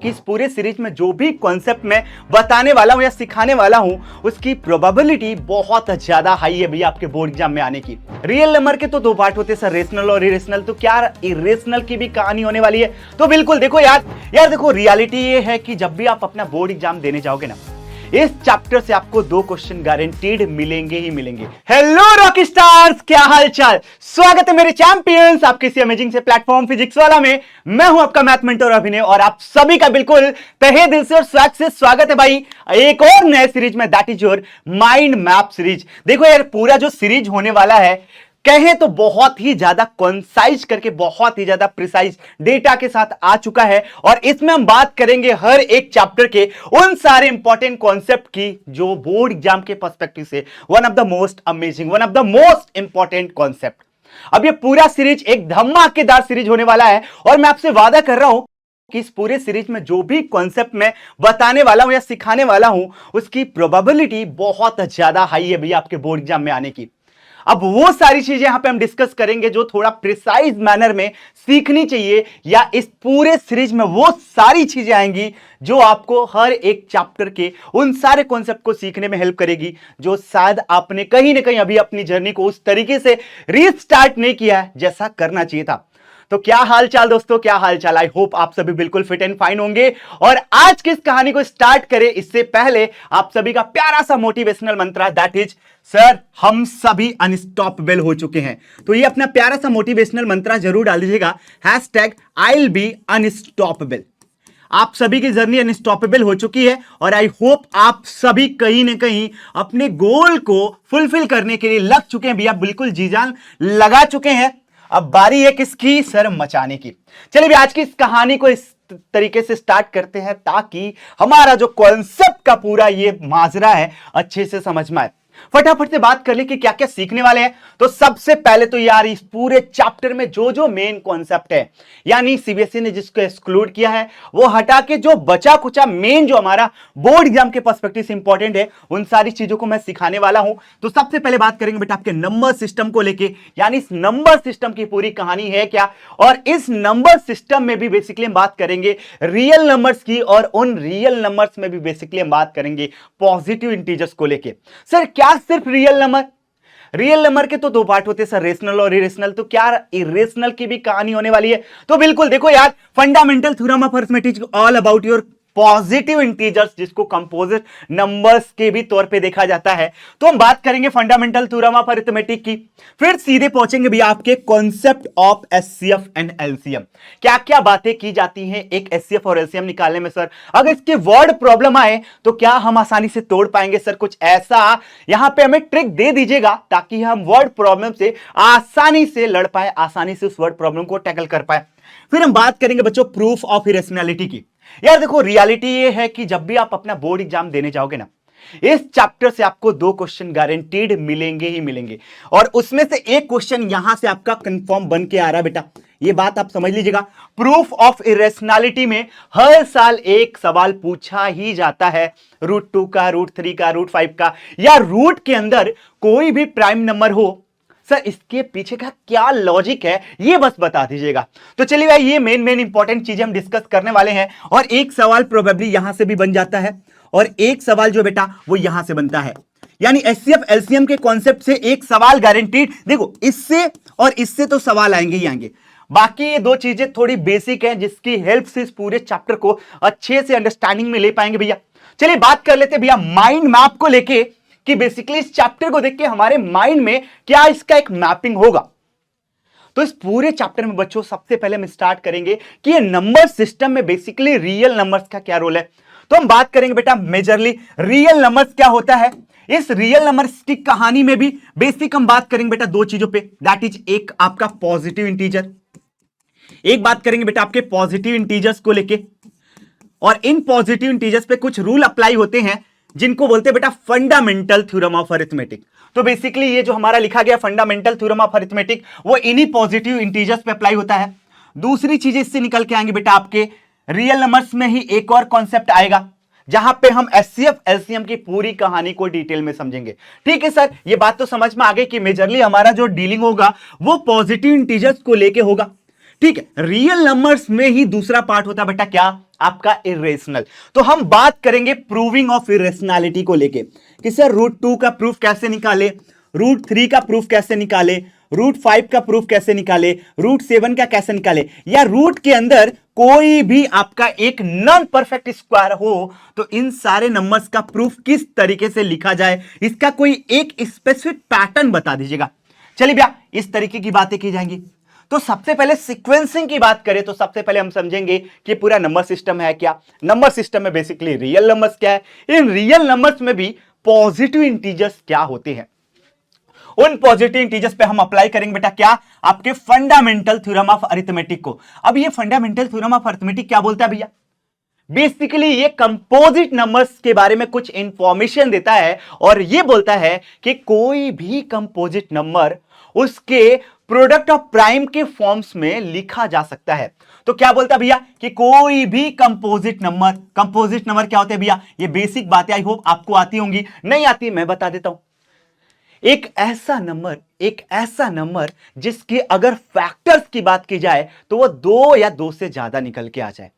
कि इस पूरे सीरीज में जो भी कॉन्सेप्ट मैं बताने वाला हूं या सिखाने वाला हूं उसकी प्रोबेबिलिटी बहुत ज्यादा हाई है भैया आपके बोर्ड एग्जाम में आने की। रियल नंबर के तो दो पार्ट होते हैं सर, रेशनल और इरेशनल। तो क्या इरेशनल की भी कहानी होने वाली है? तो बिल्कुल देखो यार देखो, रियलिटी ये है कि जब भी आप अपना बोर्ड एग्जाम देने जाओगे ना, इस चैप्टर से आपको दो क्वेश्चन गारंटीड मिलेंगे ही मिलेंगे। हेलो रॉक स्टार्स, क्या हाल चाल? स्वागत है मेरे चैंपियंस आपके इसी अमेजिंग से प्लेटफॉर्म फिजिक्स वाला में। मैं हूं आपका मैथ मेंटर अभिनय और आप सभी का बिल्कुल तहे दिल से और स्वैग से स्वागत है भाई एक और नए सीरीज में, that is your mind map series. देखो यार, पूरा जो सीरीज होने वाला है कहें तो बहुत ही ज्यादा कंसाइज करके, बहुत ही ज्यादा प्रिसाइज डेटा के साथ आ चुका है और इसमें हम बात करेंगे हर एक चैप्टर के उन सारे इंपॉर्टेंट कॉन्सेप्ट की जो बोर्ड एग्जाम के पर्सपेक्टिव से one of the most amazing, one of the most important concept. अब ये पूरा सीरीज एक धमाकेदार सीरीज होने वाला है और मैं आपसे वादा कर रहा हूं कि इस पूरे सीरीज में जो भी कॉन्सेप्ट मैं बताने वाला हूं या सिखाने वाला हूं उसकी प्रोबेबिलिटी बहुत ज्यादा हाई है भैया आपके बोर्ड एग्जाम में आने की। अब वो सारी चीजें यहां पे हम डिस्कस करेंगे जो थोड़ा प्रिसाइज मैनर में सीखनी चाहिए, या इस पूरे सीरीज में वो सारी चीजें आएंगी जो आपको हर एक चैप्टर के उन सारे कॉन्सेप्ट को सीखने में हेल्प करेगी जो शायद आपने कहीं ना कहीं अभी अपनी जर्नी को उस तरीके से रीस्टार्ट नहीं किया है जैसा करना चाहिए था। तो क्या हाल चाल दोस्तों, क्या हाल चाल? आई होप आप सभी बिल्कुल फिट एंड फाइन होंगे। और आज की इस कहानी को स्टार्ट करें इससे पहले आप सभी का प्यारा सा मोटिवेशनल मंत्र है, दैट इज सर हम सभी अनस्टॉपेबल हो चुके हैं। तो ये अपना प्यारा सा मोटिवेशनल मंत्र जरूर डाल दीजिएगा, #I'll be unstoppable। आप सभी की जर्नी अनस्टॉपेबल हो चुकी है और आई होप आप सभी कहीं ना कहीं अपने गोल को फुलफिल करने के लिए लग चुके हैं भैया, बिल्कुल जी जान लगा चुके हैं। अब बारी है किसकी? सर मचाने की। चलिए आज की इस कहानी को इस तरीके से स्टार्ट करते हैं ताकि हमारा जो कॉन्सेप्ट का पूरा ये माजरा है अच्छे से समझ में आए। फटाफट से बात कर ले कि क्या क्या सीखने वाले हैं। तो सबसे पहले तो यार इस पूरे चैप्टर में जो जो मेन कॉन्सेप्ट है, यानी सीबीएसई ने जिसको एक्सक्लूड किया है वो हटा के जो बचा कुचा मेन जो हमारा बोर्ड एग्जाम के पर्सपेक्टिव से इंपॉर्टेंट है उन सारी चीजों को मैं सिखाने वाला हूं। तो सबसे पहले बात करेंगे बेटा आपके नंबर सिस्टम को लेके, यानी इस नंबर सिस्टम की पूरी कहानी है क्या, और इस नंबर सिस्टम में भी बेसिकली हम बात करेंगे रियल नंबर्स की, और उन रियल नंबर्स में भी बेसिकली हम बात करेंगे पॉजिटिव इंटीजर्स को लेके। सर क्या सिर्फ रियल नंबर? रियल नंबर के तो दो पार्ट होते हैं सर, रेशनल और इरेशनल। तो क्या इरेशनल की भी कहानी होने वाली है? तो बिल्कुल देखो यार, fundamental theorem of arithmetic all about your positive integers, जिसको कंपोजिट नंबर्स के भी तौर पे देखा जाता है। तो हम बात करेंगे फंडामेंटल थ्योरम ऑफ अरिथमेटिक की, फिर सीधे पहुंचेंगे भी आपके concept of HCF and LCM. क्या क्या बातें की जाती हैं एक एचसीएफ और एलसीएम निकालने में सर? अगर इसके वर्ड प्रॉब्लम आए तो क्या हम आसानी से तोड़ पाएंगे सर? कुछ ऐसा यहां पे हमें ट्रिक दे दीजिएगा ताकि हम वर्ड प्रॉब्लम से आसानी से लड़ पाए, आसानी से उस वर्ड प्रॉब्लम को टैकल कर पाए। फिर हम बात करेंगे बच्चों प्रूफ ऑफ इरेशनैलिटी की। यार देखो, रियलिटी ये है कि जब भी आप अपना बोर्ड एग्जाम देने जाओगे ना, इस चैप्टर से आपको दो क्वेश्चन गारंटीड मिलेंगे ही मिलेंगे, और उसमें से एक क्वेश्चन यहां से आपका कंफर्म बन के आ रहा है बेटा, ये बात आप समझ लीजिएगा। प्रूफ ऑफ इरेशनैलिटी में हर साल एक सवाल पूछा ही जाता है, √2 का, √3 का, √5 का, या रूट के अंदर कोई भी प्राइम नंबर हो। सर इसके पीछे का क्या लॉजिक है ये बस बता दीजिएगा। तो चलिए भाई, ये मेन इंपॉर्टेंट चीजें हम डिस्कस करने वाले हैं, और एक सवाल प्रोबेबली यहां से भी बन जाता है और एक सवाल जो बेटा वो यहां से बनता है, यानी एचसीएफ एलसीएम के कॉन्सेप्ट से एक सवाल गारंटीड। देखो इससे और इससे तो सवाल आएंगे ही आएंगे, बाकी ये दो चीजें थोड़ी बेसिक हैं जिसकी हेल्प से इस पूरे चैप्टर को अच्छे से अंडरस्टैंडिंग में ले पाएंगे भैया। चलिए बात कर लेते हैं भैया माइंड मैप को लेके कि बेसिकली इस चैप्टर को देख के हमारे माइंड में क्या इसका एक मैपिंग होगा। तो इस पूरे चैप्टर में बच्चों सबसे पहले हम स्टार्ट करेंगे कि ये नंबर सिस्टम में बेसिकली रियल नंबर्स का क्या रोल है। तो हम बात करेंगे बेटा मेजरली रियल नंबर्स क्या होता है। इस रियल नंबर्स की कहानी में भी बेसिक हम बात करेंगे बेटा दो चीजों पे, दैट इज एक आपका पॉजिटिव इंटीजर, एक बात करेंगे बेटा आपके पॉजिटिव इंटीजर्स को लेके, और इन पॉजिटिव इंटीजर्स पे कुछ रूल अप्लाई होते हैं जिनको बोलते हैं बेटा फंडामेंटल थ्योरम ऑफ अरिथमेटिक। तो बेसिकली ये जो हमारा लिखा गया फंडामेंटल थ्योरम ऑफ अरिथमेटिक वो इन्हीं पॉजिटिव इंटीजर्स पे अप्लाई होता है। दूसरी चीजें इससे निकल के आएंगे बेटा आपके रियल नंबर्स में ही एक और कॉन्सेप्ट आएगा जहां पे हम एचसीएफ एलसीएम की पूरी कहानी को डिटेल में समझेंगे। ठीक है सर, ये बात तो समझ में आ गई कि मेजरली हमारा जो डीलिंग होगा वो पॉजिटिव इंटीजर्स को लेके होगा। ठीक है, रियल नंबर्स में ही दूसरा पार्ट होता है बेटा क्या, आपका इरेशनल। तो हम बात करेंगे प्रूविंग ऑफ इरेशनैलिटी को लेके कि सर √2 का प्रूफ कैसे निकाले, √3 का प्रूफ कैसे निकाले, √5 का प्रूफ कैसे निकाले, √7 का कैसे निकाले, या रूट के अंदर कोई भी आपका एक नॉन परफेक्ट स्क्वायर हो तो इन सारे नंबर्स का प्रूफ किस तरीके से लिखा जाए, इसका कोई एक स्पेसिफिक पैटर्न बता दीजिएगा। चलिए भैया इस तरीके की बातें की जाएंगी। तो सबसे पहले सीक्वेंसिंग की बात करें तो सबसे पहले हम समझेंगे कि पूरा नंबर सिस्टम है क्या। नंबर सिस्टम में बेसिकली रियल नंबर्स क्या है, इन रियल नंबर्स में भी पॉजिटिव इंटीजर्स क्या होते हैं, उन पॉजिटिव इंटीजर्स पे हम अप्लाई करेंगे बेटा क्या, आपके फंडामेंटल थ्योरम ऑफ अरिथमेटिक को। अब ये फंडामेंटल थ्योरम ऑफ अरिथमेटिक क्या बोलता है भैया, बेसिकली ये कंपोजिट नंबर्स के बारे में कुछ इंफॉर्मेशन देता है और ये बोलता है कि कोई भी कंपोजिट नंबर उसके प्रोडक्ट ऑफ प्राइम के फॉर्म्स में लिखा जा सकता है। तो क्या बोलता है भैया कि कोई भी कंपोजिट नंबर क्या होते हैं भैया, ये बेसिक बातें आई होप आपको आती होंगी, नहीं आती मैं बता देता हूं। एक ऐसा नंबर जिसके अगर फैक्टर्स की बात की जाए तो वो 2 या 2 से ज्यादा निकल के आ जाए।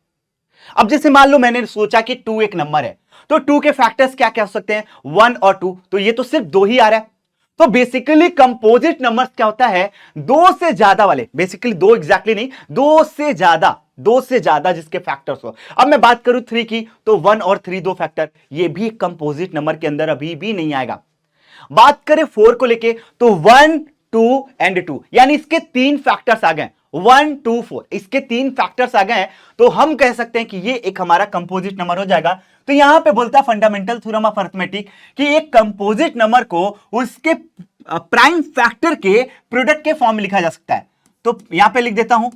अब जैसे मान लो मैंने सोचा कि 2 एक नंबर है तो 2 के फैक्टर्स क्या क्या हो सकते हैं, 1 और 2, तो ये तो सिर्फ 2 ही आ रहा है। तो बेसिकली कंपोजिट नंबर्स क्या होता है, 2 से ज्यादा वाले, बेसिकली 2 एग्जैक्टली नहीं, 2 से ज्यादा जिसके फैक्टर्स हो। अब मैं बात करूं 3 की तो 1 और 3 2 फैक्टर, ये भी कंपोजिट नंबर के अंदर अभी भी नहीं आएगा। बात करें 4 को लेके तो 1 2 एंड 2, यानी इसके 3 फैक्टर्स आ गए, 1 2 4, इसके 3 फैक्टर्स आ गए, तो हम कह सकते हैं कि ये एक हमारा कंपोजिट नंबर हो जाएगा। तो यहां पे बोलता है फंडामेंटल थ्योरम ऑफ अरिथमेटिक कि एक कंपोजिट नंबर को उसके प्राइम फैक्टर के प्रोडक्ट के फॉर्म में लिखा जा सकता है। तो यहां पे लिख देता हूं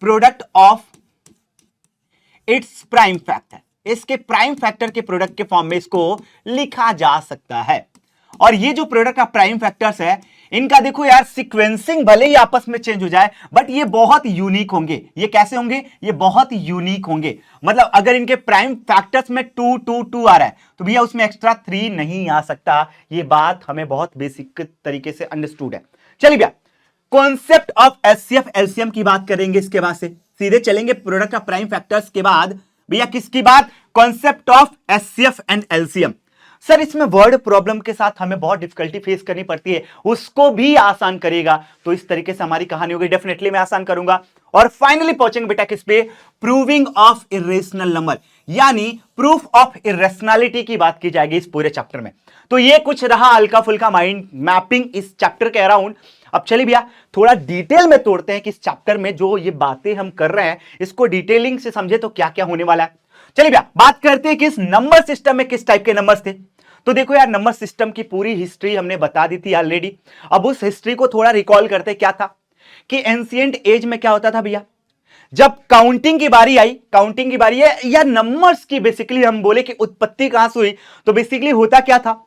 product of its prime factor, इसके प्राइम फैक्टर के प्रोडक्ट के फॉर्म में इसको लिखा जा सकता है। और ये जो प्रोडक्ट ऑफ प्राइम फैक्टर्स है इनका देखो यार सीक्वेंसिंग भले ही आपस में चेंज हो जाए बट ये बहुत यूनिक होंगे। ये कैसे होंगे, ये बहुत यूनिक होंगे, मतलब अगर इनके प्राइम फैक्टर्स में 2 2 2 आ रहा है तो भैया उसमें एक्स्ट्रा 3 नहीं आ सकता। ये बात हमें बहुत बेसिक तरीके से अंडरस्टूड है। चलिए भैया कॉन्सेप्ट ऑफ एचसीएफ एलसीएम की बात करेंगे, इसके बाद से सीधे चलेंगे प्रोडक्ट ऑफ प्राइम फैक्टर्स के बाद भैया किसकी बात, concept of HCF and LCM. Sir इसमें वर्ड प्रॉब्लम के साथ हमें बहुत डिफिकल्टी फेस करनी पड़ती है, उसको भी आसान करेगा तो इस तरीके से हमारी कहानी होगी, डेफिनेटली मैं आसान करूंगा। और फाइनली पहुंचेंगे बेटा किस पे, प्रूविंग ऑफ इरेशनल नंबर, यानी प्रूफ ऑफ इरेशनैलिटी की बात की जाएगी इस पूरे चैप्टर में। तो ये कुछ रहा हल्का फुल्का माइंड मैपिंग इस चैप्टर के अराउंड। अब चलिए भैया थोड़ा डिटेल में तोड़ते हैं कि इस चैप्टर में जो ये बातें हम कर रहे हैं इसको डिटेलिंग से समझे तो क्या क्या होने वाला है। चलिए भैया बात करते हैं कि इस नंबर सिस्टम में किस टाइप के नंबर्स थे। तो देखो यार नंबर सिस्टम की पूरी हिस्ट्री हमने बता दी थी ऑलरेडी। अब उस हिस्ट्री को थोड़ा रिकॉल करते, क्या था कि एंशिएंट एज में क्या होता था भैया, जब काउंटिंग की बारी आई, काउंटिंग की बारी है या नंबर्स की बेसिकली हम बोले कि उत्पत्ति कहां से हुई, तो बेसिकली होता क्या था,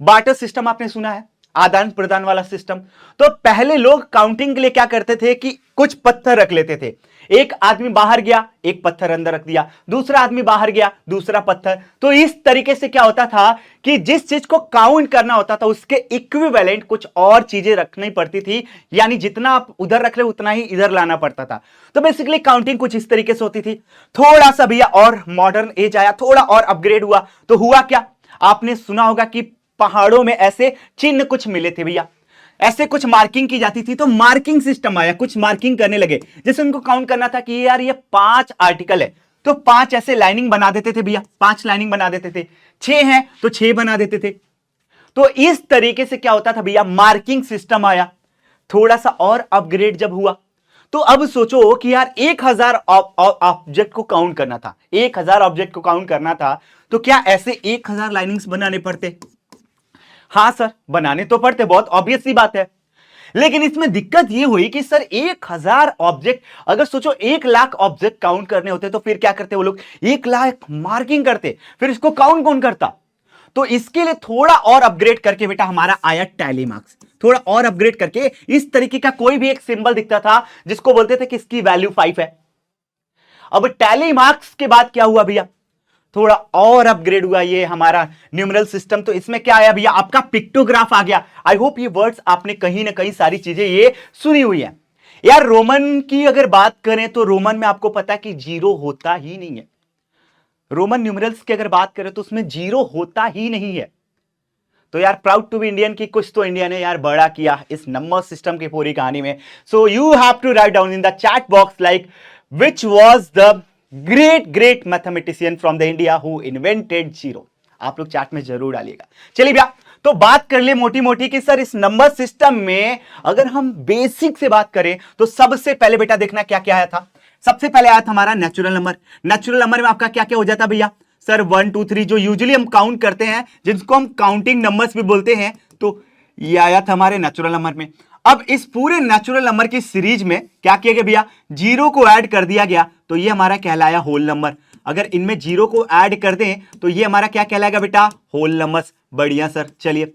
बार्टर सिस्टम आपने सुना है, आदान प्रदान वाला सिस्टम। तो पहले लोग काउंटिंग के लिए क्या करते थे कि कुछ पत्थर रख लेते थे, एक आदमी बाहर गया एक पत्थर अंदर रख दिया, दूसरा आदमी बाहर गया दूसरा पत्थर। तो इस तरीके से क्या होता था कि जिस चीज को काउंट करना होता था उसके इक्विवेलेंट कुछ और चीजें रखनी पड़ती थी, यानी जितना आप उधर रख ले उतना ही इधर लाना पड़ता था। तो बेसिकली काउंटिंग कुछ इस तरीके से होती थी। थोड़ा सा भैया और मॉडर्न एज आया, थोड़ा और अपग्रेड हुआ, तो हुआ क्या, आपने सुना होगा कि पहाड़ों में ऐसे चिन्ह कुछ मिले थे भैया, ऐसे कुछ मार्किंग की जाती थी। तो मार्किंग सिस्टम आया, कुछ मार्किंग करने लगे, जैसे उनको काउंट करना था कि यार ये 5 आर्टिकल है तो 5 ऐसे लाइनिंग बना देते थे भैया, 5 लाइनिंग बना देते थे, 6 हैं तो 6 बना देते थे। तो इस तरीके से क्या होता था भैया, मार्किंग सिस्टम आया। थोड़ा सा और अपग्रेड जब हुआ तो अब सोचो कि यार 1000 ऑब्जेक्ट को काउंट करना था, 1000 ऑब्जेक्ट को काउंट करना था, तो क्या ऐसे 1000 लाइनिंग्स बनाने पड़ते? हाँ सर बनाने तो पड़ते, बहुत ऑब्वियस सी बात है। लेकिन इसमें दिक्कत यह हुई कि सर 1000 ऑब्जेक्ट, अगर सोचो 1 लाख ऑब्जेक्ट काउंट करने होते तो फिर क्या करते वो लोग, 1 लाख मार्किंग करते, फिर इसको काउंट कौन करता? तो इसके लिए थोड़ा और अपग्रेड करके बेटा हमारा आया टैली मार्क्स। थोड़ा और अपग्रेड करके इस तरीके का कोई भी एक सिंबल दिखता था जिसको बोलते थे कि इसकी वैल्यू 5 है। अब टैली मार्क्स के बाद क्या हुआ भैया, थोड़ा और अपग्रेड हुआ ये हमारा न्यूमेरल सिस्टम। तो इसमें क्या आया भैया, आपका पिक्टोग्राफ आ गया। आई होप ये वर्ड्स आपने कहीं ना कहीं सारी चीजें ये सुनी हुई है। यार रोमन की अगर बात करें तो रोमन में आपको पता है कि जीरो होता ही नहीं है। रोमन न्यूमरल्स की अगर बात करें तो उसमें जीरो होता ही नहीं है। तो यार प्राउड टू बी इंडियन की कुछ तो इंडिया ने यार बड़ा किया इस नंबर सिस्टम की पूरी कहानी में। So you have to write down in the chat box like which was the great great mathematician from the India who invented zero. आप लोग चैट में जरूर डालिएगा। चलिए भैया, तो बात कर ले मोटी मोटी कि सर इस नंबर सिस्टम में अगर हम बेसिक से बात करें तो सबसे पहले बेटा देखना क्या क्या आया था। सबसे पहले आया था हमारा नेचुरल नंबर। नेचुरल नंबर में आपका क्या क्या हो जाता भैया? सर 1 2 3 जो यूजुअली हम काउंट करते हैं, जिसको हम काउंटिंग नंबर्स भी बोलते हैं, तो ये आया था हमारे नेचुरल नंबर में। अब इस पूरे नेचुरल नंबर की सीरीज में क्या किया गया भैया? जीरो को ऐड कर दिया गया, तो ये हमारा कहलाया होल नंबर। अगर इनमें जीरो को ऐड कर दें तो ये हमारा क्या कहलाएगा बेटा? Whole numbers. बढ़िया सर। चलिए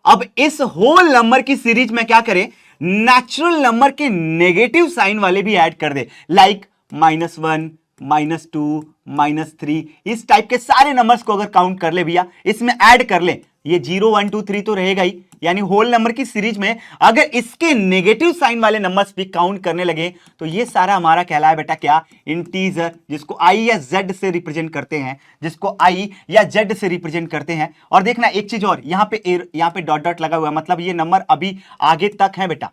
अब इस होल नंबर की सीरीज में क्या करें? नेचुरल नंबर के नेगेटिव साइन वाले भी ऐड कर दे, लाइक -1 -2 -3, इस टाइप के सारे नंबर्स को अगर काउंट कर ले भैया, इसमें ऐड कर ले, ये 0 1 2 3 तो रहेगा ही, यानी होल नंबर की सीरीज में अगर इसके नेगेटिव साइन वाले नंबर्स भी काउंट करने लगे तो ये सारा हमारा कहलाया बेटा क्या? इंटीजर, जिसको आई या जेड से रिप्रेजेंट करते हैं, जिसको आई या जेड से रिप्रेजेंट करते हैं। और देखना एक चीज और, यहां पे डॉट डॉट लगा हुआ है, मतलब ये नंबर अभी आगे तक है बेटा,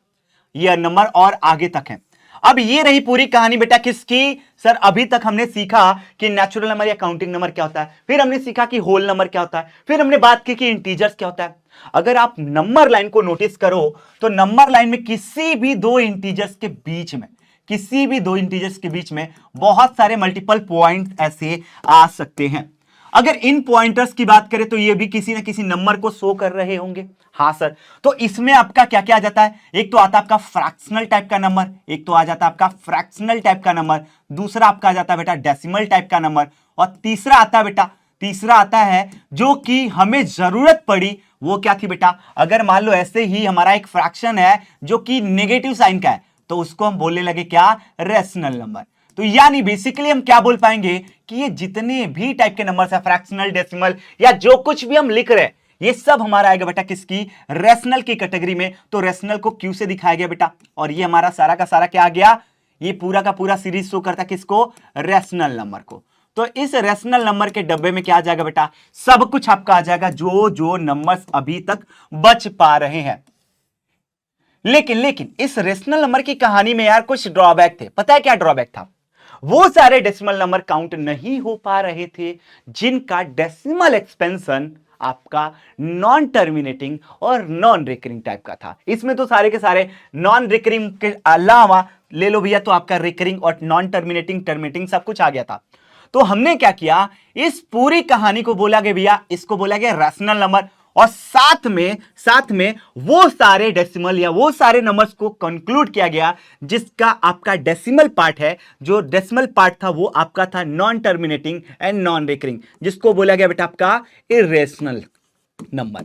ये नंबर और आगे तक है। अब ये रही पूरी कहानी बेटा किसकी? सर अभी तक हमने सीखा कि नेचुरल नंबर या काउंटिंग नंबर क्या होता है, फिर हमने सीखा कि होल नंबर क्या होता है, फिर हमने बात की कि इंटीजर्स क्या होता है। अगर आप नंबर लाइन को नोटिस करो तो नंबर लाइन में किसी भी दो इंटीजर्स के बीच में बहुत सारे मल्टीपल पॉइंट ऐसे आ सकते हैं। अगर इन पॉइंटर्स की बात करें तो ये भी किसी ना किसी नंबर को शो कर रहे होंगे। हाँ सर, तो इसमें आपका क्या क्या आ जाता है? एक तो आता है आपका फ्रैक्शनल टाइप का नंबर, दूसरा आपका आ जाता है बेटा डेसिमल टाइप का नंबर, और तीसरा आता है जो कि हमें जरूरत पड़ी, वो क्या थी बेटा? अगर मान लो ऐसे ही हमारा एक फ्रैक्शन है जो कि नेगेटिव साइन का है, तो उसको हम बोलने लगे क्या? Rational number. तो यानी बेसिकली हम क्या बोल पाएंगे कि ये जितने भी टाइप के नंबर्स है, फ्रैक्शनल, डेसिमल या जो कुछ भी हम लिख रहे हैं, ये सब हमारा आएगा बेटा किसकी? रेशनल की कैटेगरी में। तो रेशनल को क्यू से दिखाया गया बेटा, और ये हमारा सारा का सारा क्या आ गया? ये पूरा का पूरा सीरीज शो करता किसको? रेशनल नंबर को। तो इस रेशनल नंबर के डब्बे में क्या आ जाएगा बेटा? सब कुछ आपका आ जाएगा जो जो नंबर्स अभी तक बच पा रहे हैं। लेकिन इस रेशनल नंबर की कहानी में यार कुछ ड्रॉबैक थे। पता है क्या ड्रॉबैक था? वो सारे डेसिमल नंबर काउंट नहीं हो पा रहे थे जिनका डेसिमल एक्सपेंशन आपका नॉन टर्मिनेटिंग और नॉन रिकरिंग टाइप का था। इसमें तो सारे के सारे नॉन रिकरिंग के अलावा ले लो भैया तो आपका रिकरिंग और नॉन टर्मिनेटिंग, टर्मिनेटिंग सब कुछ आ गया था। तो हमने क्या किया, इस पूरी कहानी को बोला गया भैया, इसको बोला गया रैशनल नंबर, और साथ में वो सारे डेसिमल या वो सारे नंबर्स को कंक्लूड किया गया जिसका आपका डेसिमल पार्ट है। जो डेसिमल पार्ट था वो आपका था non terminating and non recurring, जिसको बोला गया बेटा आपका इरेशनल नंबर।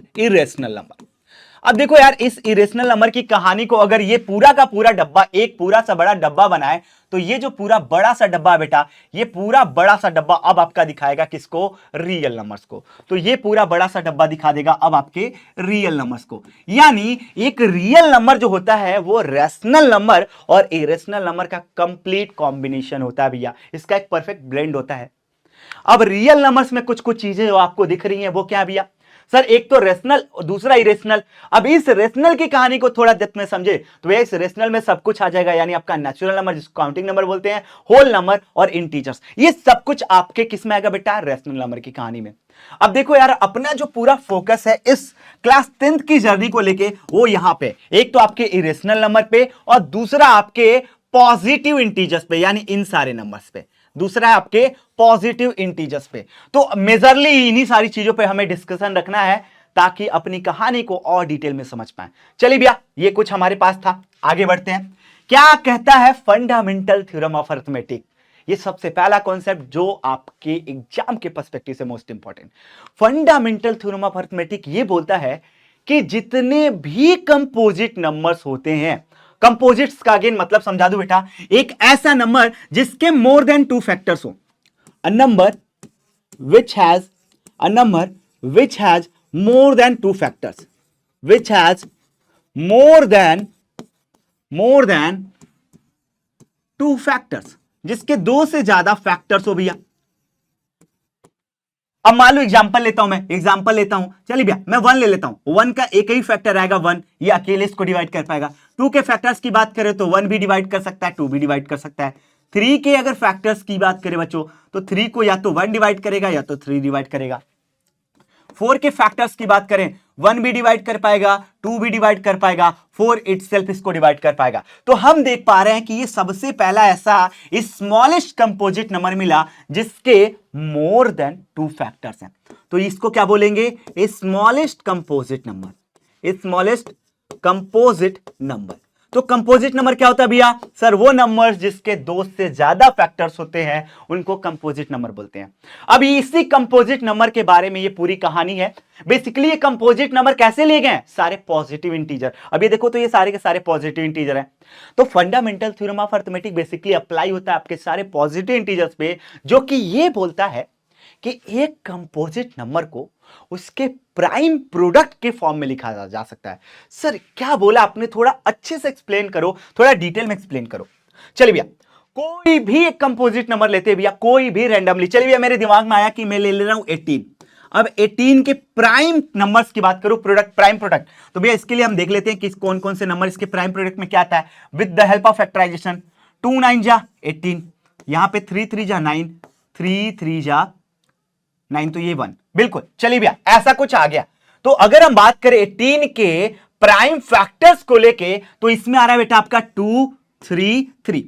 अब देखो यार, इस इरेशनल नंबर की कहानी को अगर ये पूरा का पूरा डब्बा एक पूरा सा बड़ा डब्बा बनाए, तो ये जो पूरा बड़ा सा डब्बा है बेटा, ये पूरा बड़ा सा डब्बा अब आपका दिखाएगा किसको? रियल नंबर्स को। तो ये पूरा बड़ा सा डब्बा दिखा देगा अब आपके रियल नंबर्स को। यानी एक रियल नंबर जो होता है वो रैशनल नंबर और इरेशनल नंबर का कंप्लीट कॉम्बिनेशन होता है भैया, इसका एक परफेक्ट ब्लेंड होता है। अब रियल नंबर्स में कुछ चीजें जो आपको दिख रही हैं वो क्या है भैया? सर एक तो रेशनल और दूसरा इरेशनल। अब इस रेशनल की कहानी को थोड़ा डेप्थ में समझे तो भैया इस रेशनल में सब कुछ आ जाएगा, यानी आपका नेचुरल नंबर जिसको काउंटिंग नंबर बोलते हैं, होल नंबर और इंटीजर्स, ये सब कुछ आपके किस में आएगा बेटा? रेशनल नंबर की कहानी में। अब देखो यार, अपना जो पूरा फोकस है इस क्लास 10th की जर्नी को लेके वो यहां पे एक तो आपके इरेशनल नंबर पे और दूसरा आपके पॉजिटिव इंटीजर्स पे, यानी इन सारे नंबर्स पे, दूसरा है आपके पॉजिटिव इंटीजर्स पे। तो मेजरली इन्हीं सारी चीजों पे हमें डिस्कशन रखना है ताकि अपनी कहानी को और डिटेल में समझ पाए। चलिए भैया, ये कुछ हमारे पास था, आगे बढ़ते हैं। क्या कहता है फंडामेंटल थ्योरम ऑफ अरिथमेटिक? ये सबसे पहला कॉन्सेप्ट जो आपके एग्जाम के पर्सपेक्टिव से most important. Fundamental theorem of arithmetic ये बोलता है कि जितने भी कंपोजिट नंबर्स होते हैं, कंपोजिट्स का अगेन मतलब समझा दूं बेटा, एक ऐसा नंबर जिसके मोर देन 2 फैक्टर्स हो, a number which has more than 2 factors, two factors, जिसके दो से ज्यादा फैक्टर्स हो भैया। अब मान लो एग्जांपल लेता हूं, मैं एग्जांपल लेता हूं, चलिए भैया मैं 1 ले लेता हूं। 1 का एक ही फैक्टर आएगा 1, ये अकेले इसको डिवाइड कर पाएगा। 2 के फैक्टर्स की बात करें तो 1 भी डिवाइड कर सकता है, 2 भी डिवाइड कर सकता है। 3 के अगर फैक्टर्स की बात करें बच्चों, तो 3 को या तो 1 डिवाइड करेगा या तो 3 डिवाइड करेगा। 4 के फैक्टर्स की बात करें, 1 भी डिवाइड कर पाएगा, 2 भी डिवाइड कर पाएगा, 4 इटसेल्फ इसको डिवाइड कर पाएगा। तो हम देख पा रहे हैं कि ये सबसे पहला ऐसा स्मॉलेस्ट कंपोजिट नंबर मिला जिसके मोर देन 2 फैक्टर्स हैं। तो इसको क्या बोलेंगे? Smallest composite number, smallest composite number. तो कंपोजिट नंबर क्या होता है भैया? सर वो नंबर्स जिसके 2 से ज्यादा फैक्टर्स होते हैं उनको कंपोजिट नंबर बोलते हैं। अब इसी कंपोजिट नंबर के बारे में ये पूरी कहानी है। बेसिकली ये कंपोजिट नंबर कैसे लिए गए? सारे पॉजिटिव इंटीजर। अब ये देखो तो ये सारे के सारे पॉजिटिव इंटीजर हैं। तो fundamental theorem of arithmetic basically apply होता है आपके सारे पॉजिटिव इंटीजर्स पे, जो कि ये बोलता है कि एक कंपोजिट नंबर को उसके प्राइम प्रोडक्ट के फॉर्म में लिखा जा सकता है। सर क्या बोला आपने? थोड़ा अच्छे से एक्सप्लेन करो, थोड़ा डिटेल में एक्सप्लेन करो। चलिए भैया कोई भी एक कंपोजिट नंबर लेते हैं भैया, कोई भी रैंडमली। चलिए भैया मेरे दिमाग में आया कि मैं ले रहा हूं 18। अब 18 के प्राइम नंबर्स की बात करूं, प्रोडक्ट, प्राइम प्रोडक्ट, तो भैया इसके लिए हम देख लेते हैं कि कौन कौन से नंबर इसके प्राइम प्रोडक्ट में क्या आता है। With the help of factorisation, 2 9 जा 18, यहां पे 3 3 जा 9, 3 3 जा 9, तो ये 1। बिल्कुल, चलिए भैया ऐसा कुछ आ गया। तो अगर हम बात करें 18 के प्राइम फैक्टर्स को लेके, तो इसमें आ रहा है बेटा आपका 2 3 3।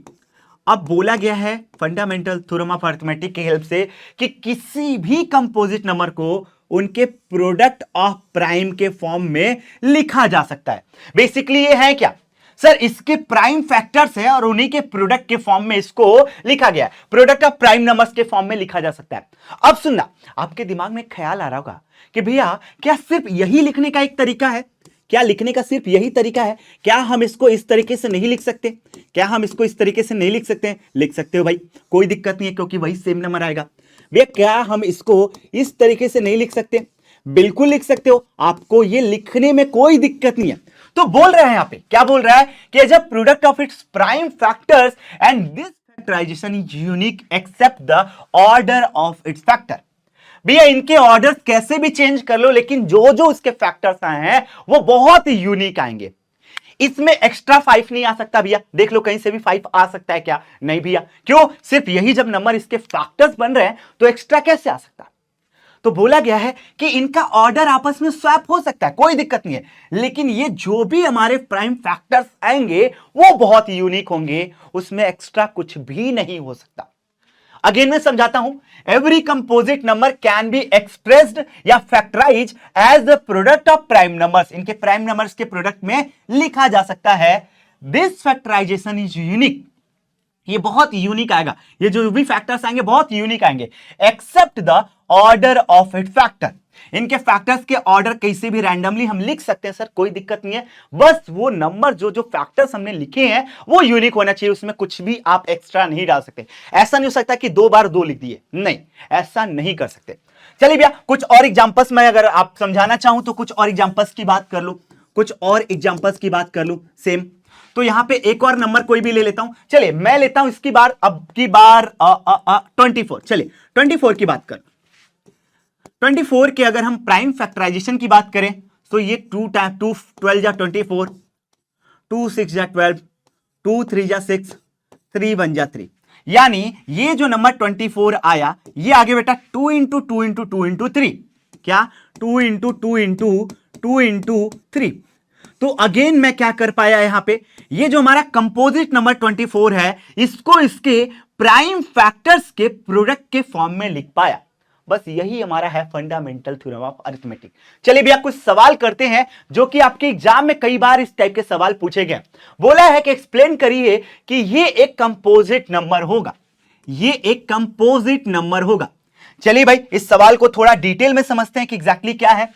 अब बोला गया है फंडामेंटल थ्योरम ऑफ अरिथमेटिक की हेल्प से कि किसी भी कंपोजिट नंबर को उनके प्रोडक्ट ऑफ प्राइम के फॉर्म में लिखा जा सकता है। बेसिकली ये है क्या? सर इसके प्राइम फैक्टर्स है और उन्हीं के प्रोडक्ट के फॉर्म में इसको लिखा गया है। प्रोडक्ट ऑफ प्राइम नंबर्स के फॉर्म में लिखा जा सकता है। अब सुनना, आपके दिमाग में ख्याल आ रहा होगा कि भैया क्या सिर्फ यही लिखने का एक तरीका है? क्या लिखने का सिर्फ यही तरीका है? क्या हम इसको इस तरीके से नहीं लिख सकते? क्या हम इसको इस तरीके से नहीं लिख सकते? लिख सकते हो भाई, कोई दिक्कत नहीं है, क्योंकि वही सेम नंबर आएगा। भैया क्या हम इसको इस तरीके से नहीं लिख सकते? बिल्कुल लिख सकते हो, आपको ये लिखने में कोई दिक्कत नहीं है। तो बोल रहे हैं यहां पे, क्या बोल रहा है कि जब product of its prime factors and this factorisation is unique except the order of its factor. भैया इनके ऑर्डर्स कैसे भी चेंज कर लो, लेकिन जो जो इसके फैक्टर्स आए हैं वो बहुत ही यूनिक आएंगे। इसमें एक्स्ट्रा 5 नहीं आ सकता भैया, देख लो कहीं से भी 5 आ सकता है क्या? नहीं भैया, क्यों? सिर्फ यही जब नंबर इसके फैक्टर्स बन रहे हैं तो एक्स्ट्रा कैसे आ सकता? तो बोला गया है कि इनका ऑर्डर आपस में स्वैप हो सकता है, कोई दिक्कत नहीं है, लेकिन ये जो भी हमारे प्राइम फैक्टर्स आएंगे वो बहुत यूनिक होंगे, उसमें एक्स्ट्रा कुछ भी नहीं हो सकता। अगेन मैं समझाता हूं, every composite number can be expressed या factorise as the product of prime numbers. इनके प्राइम नंबर्स के प्रोडक्ट में लिखा जा सकता है। दिस फैक्टराइजेशन इज यूनिक, ये बहुत यूनिक आएगा, ये जो भी फैक्टर्स आएंगे बहुत यूनिक आएंगे, except the order of it factor. इनके फैक्टर्स के ऑर्डर कैसे भी रैंडमली हम लिख सकते हैं सर, कोई दिक्कत नहीं है, बस वो नंबर जो जो फैक्टर्स हमने लिखे हैं वो यूनिक होना चाहिए, उसमें कुछ भी आप एक्स्ट्रा नहीं डाल सकते। ऐसा नहीं हो सकता कि 2 बार 2 लिख दिए, नहीं, ऐसा नहीं कर सकते। चलिए भैया कुछ और एग्जांपल्स में अगर आप समझाना चाहूं तो कुछ और एग्जांपल्स की बात कर लो, कुछ और एग्जांपल्स की बात कर लो सेम। तो यहां पे एक और नंबर कोई भी ले लेता हूं, चलिए मैं लेता हूं इसकी बार, अब की बार 24। चलिए 24 की बात कर, 24 के अगर हम प्राइम फैक्टराइजेशन की बात करें तो ये 2 12 जा 24, 2 6 जा 12, 2 3 जा 6, 3 1 जा 3, यानी ये जो नंबर 24 आया ये आगे बेटा 2 इंटू 2 इंटू 2 इंटू 3, क्या 2 इंटू 2 इंटू 2 इंटू 3। तो अगेन मैं क्या कर पाया यहां पे, ये जो हमारा कंपोजिट नंबर 24 है इसको इसके प्राइम फैक्टर्स के प्रोडक्ट के फॉर्म में लिख पाया। बस यही हमारा है फंडामेंटल थ्योरम ऑफ अरिथमेटिक। चलिए भैया कुछ सवाल करते हैं जो कि आपके एग्जाम में कई बार इस टाइप के सवाल पूछे गए। बोला है कि एक्सप्लेन करिए कि ये एक कंपोजिट नंबर होगा, ये एक कंपोजिट नंबर होगा। चलिए भाई इस सवाल को थोड़ा डिटेल में समझते हैं कि एग्जैक्टली क्या है।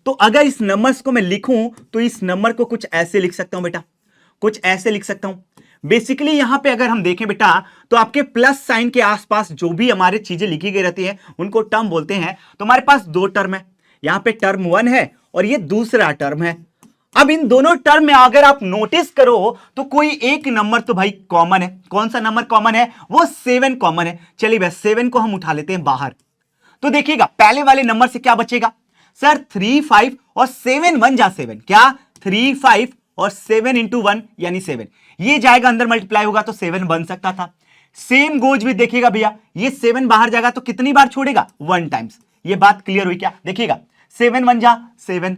तो अगर इस नंबर्स को मैं लिखूं तो इस नंबर को कुछ ऐसे लिख सकता हूं बेटा, कुछ ऐसे लिख सकता हूं। बेसिकली यहां पे अगर हम देखें बेटा तो आपके प्लस साइन के आसपास जो भी हमारे चीजें लिखी गई रहती हैं उनको टर्म बोलते हैं। तो हमारे पास 2 टर्म है, यहां पे टर्म 1 है और ये दूसरा टर्म है। अब इन दोनों टर्म में अगर आप नोटिस करो तो कोई एक नंबर तो भाई कॉमन है। कौन सा नंबर कॉमन है? वो 7 कॉमन है। चलिए भाई 7 को हम उठा लेते हैं बाहर। तो देखिएगा पहले वाले नंबर से क्या बचेगा सर? 3 5 और 7 1 जा 7। क्या? 3 5 और 7 इंटू 1 यानी 7। ये जाएगा अंदर मल्टीप्लाई होगा तो 7 बन सकता था। सेम गोज भी देखिएगा भैया, ये 7 बाहर जाएगा तो कितनी बार छोड़ेगा? 1 टाइम्स। ये बात क्लियर हुई क्या? देखिएगा 7 1 जा 7,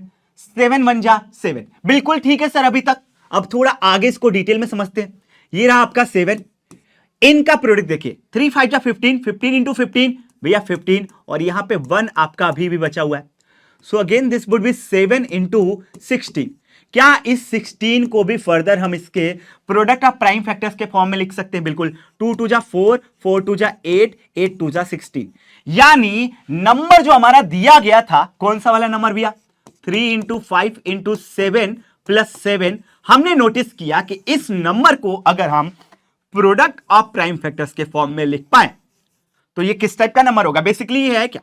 7 1 जा 7। बिल्कुल ठीक है सर अभी तक। अब थोड़ा आगे इसको डिटेल में समझते हैं। ये रहा आपका 7, इनका प्रोडक्ट देखिए 3 5 जा 15, 15 इंटू 15 भैया 15, और यहां पे 1 आपका अभी भी बचा हुआ है। So again this would be 7 into 16। क्या इस 16 को भी फर्दर हम इसके प्रोडक्ट ऑफ प्राइम फैक्टर्स के फॉर्म में लिख सकते हैं? बिल्कुल। 2 2 जा 4, 4 2 जा 8, 8 2 जा 16। यानी नंबर जो हमारा दिया गया था कौन सा वाला नंबर भैया? 3 इंटू 5 इंटू 7 प्लस 7। हमने नोटिस किया कि इस नंबर को अगर हम प्रोडक्ट ऑफ प्राइम फैक्टर्स के फॉर्म में लिख पाए तो ये किस टाइप का नंबर होगा? बेसिकली ये है क्या